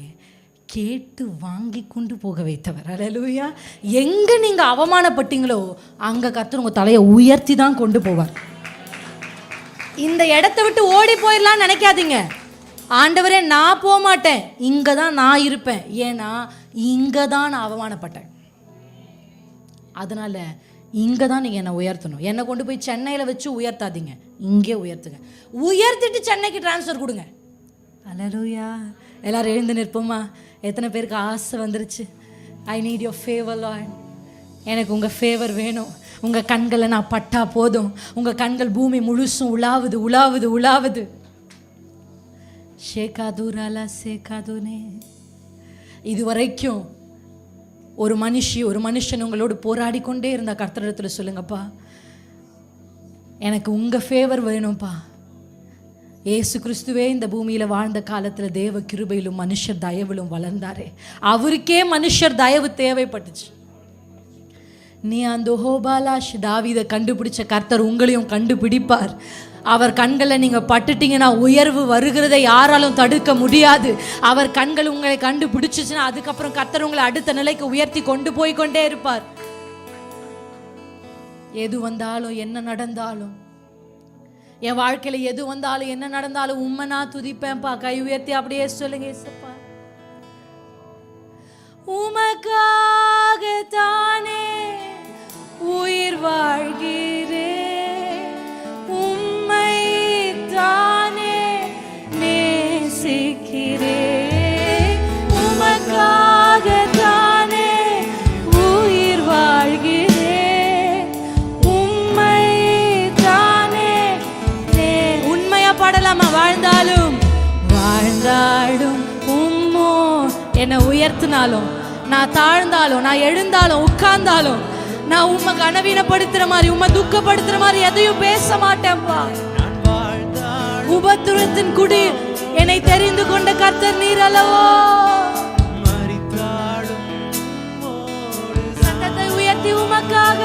கேட்டு வாங்கி கொண்டு போக வைத்தவர். அல்லேலூயா. எங்கே நீங்கள் அவமானப்பட்டீங்களோ அங்கே கர்த்தர் உங்கள் தலையை உயர்த்தி தான் கொண்டு போவார். இந்த இடத்த விட்டு ஓடி போயிடலான்னு நினைக்காதீங்க. ஆண்டவரே நான் போக மாட்டேன், இங்கே தான் நான் இருப்பேன், ஏன்னா இங்கே தான் நான் அவமானப்பட்டேன், அதனால் இங்கே தான் நீங்கள் என்னை உயர்த்தணும். என்னை கொண்டு போய் சென்னையில் வச்சு உயர்த்தாதீங்க, இங்கே உயர்த்துங்க. உயர்த்திட்டு சென்னைக்கு ட்ரான்ஸ்ஃபர் கொடுங்க. அல்லேலூயா. எல்லோரும் எழுந்து நிற்போமா? எத்தனை பேருக்கு ஆசை வந்துருச்சு? I need your favour Lord. எனக்கு உங்கள் ஃபேவர் வேணும். உங்கள் கண்களை நான் பட்டா போதும். உங்கள் கண்கள் பூமி முழுசும் உலாவுது உலாவுது உலாவுது. ஷேகாதுராலா சேகாதுனே. இது வரைக்கும் ஒரு மனுஷன் உங்களோடு போராடி கொண்டே இருந்தா கர்த்தரிடத்துல சொல்லுங்கப்பா, எனக்கு உங்க ஃபேவர் வேணும்ப்பா. இயேசு கிறிஸ்துவே இந்த பூமியில வாழ்ந்த காலத்துல தேவ கிருபையிலும் மனுஷர் தயவிலும் வளர்ந்தாரே. அவருக்கே மனுஷர் தயவு தேவைப்பட்டுச்சு. நீ அந்த ஹோபாலாஷ் தாவீதை கண்டுபிடிச்ச கர்த்தர் உங்களையும் கண்டுபிடிப்பார். அவர் கண்களில் நீங்கள் பட்டுட்டீங்கன்னா உயர்வு வருகிறதை யாராலும் தடுக்க முடியாது. அவர் கண்கள் உங்களை கண்டுபிடிச்சிச்சுன்னா அதுக்கப்புறம் கர்த்தர் உங்களை அடுத்த நிலைக்கு உயர்த்தி கொண்டு போய் கொண்டே இருப்பார். எது வந்தாலும் என்ன நடந்தாலும், என் வாழ்க்கையில எது வந்தாலும் என்ன நடந்தாலும் உண்மை நான் துதிப்பேன்ப்பா. கை உயர்த்தி அப்படியே சொல்லுங்க, ஏசப்பா உமக்காக தானே உயிர் வாழ்கிறேன், உம்மை தானே நேசிக்கிறேன், உமக்காக தானே உயிர் வாழ்கிறேன், உம்மை தானே. உண்மையா பாடலாமா? வாழ்ந்தாலும் உம்மோ என்னை உயர்த்தினாலும், நான் தாழ்ந்தாலும், நான் எழுந்தாலும், உட்கார்ந்தாலும், நான் உம்மை கனவீனப்படுத்துற மாதிரி, உம்மை துக்கப்படுத்துற மாதிரி எதையும் பேச மாட்டேன்ப்பா. உபத்திரத்தின் குடி என்னை தெரிந்து கொண்ட கர்த்தர் நீர் அல்லவோ. சத்தத்தை உயர்த்தி உமக்காக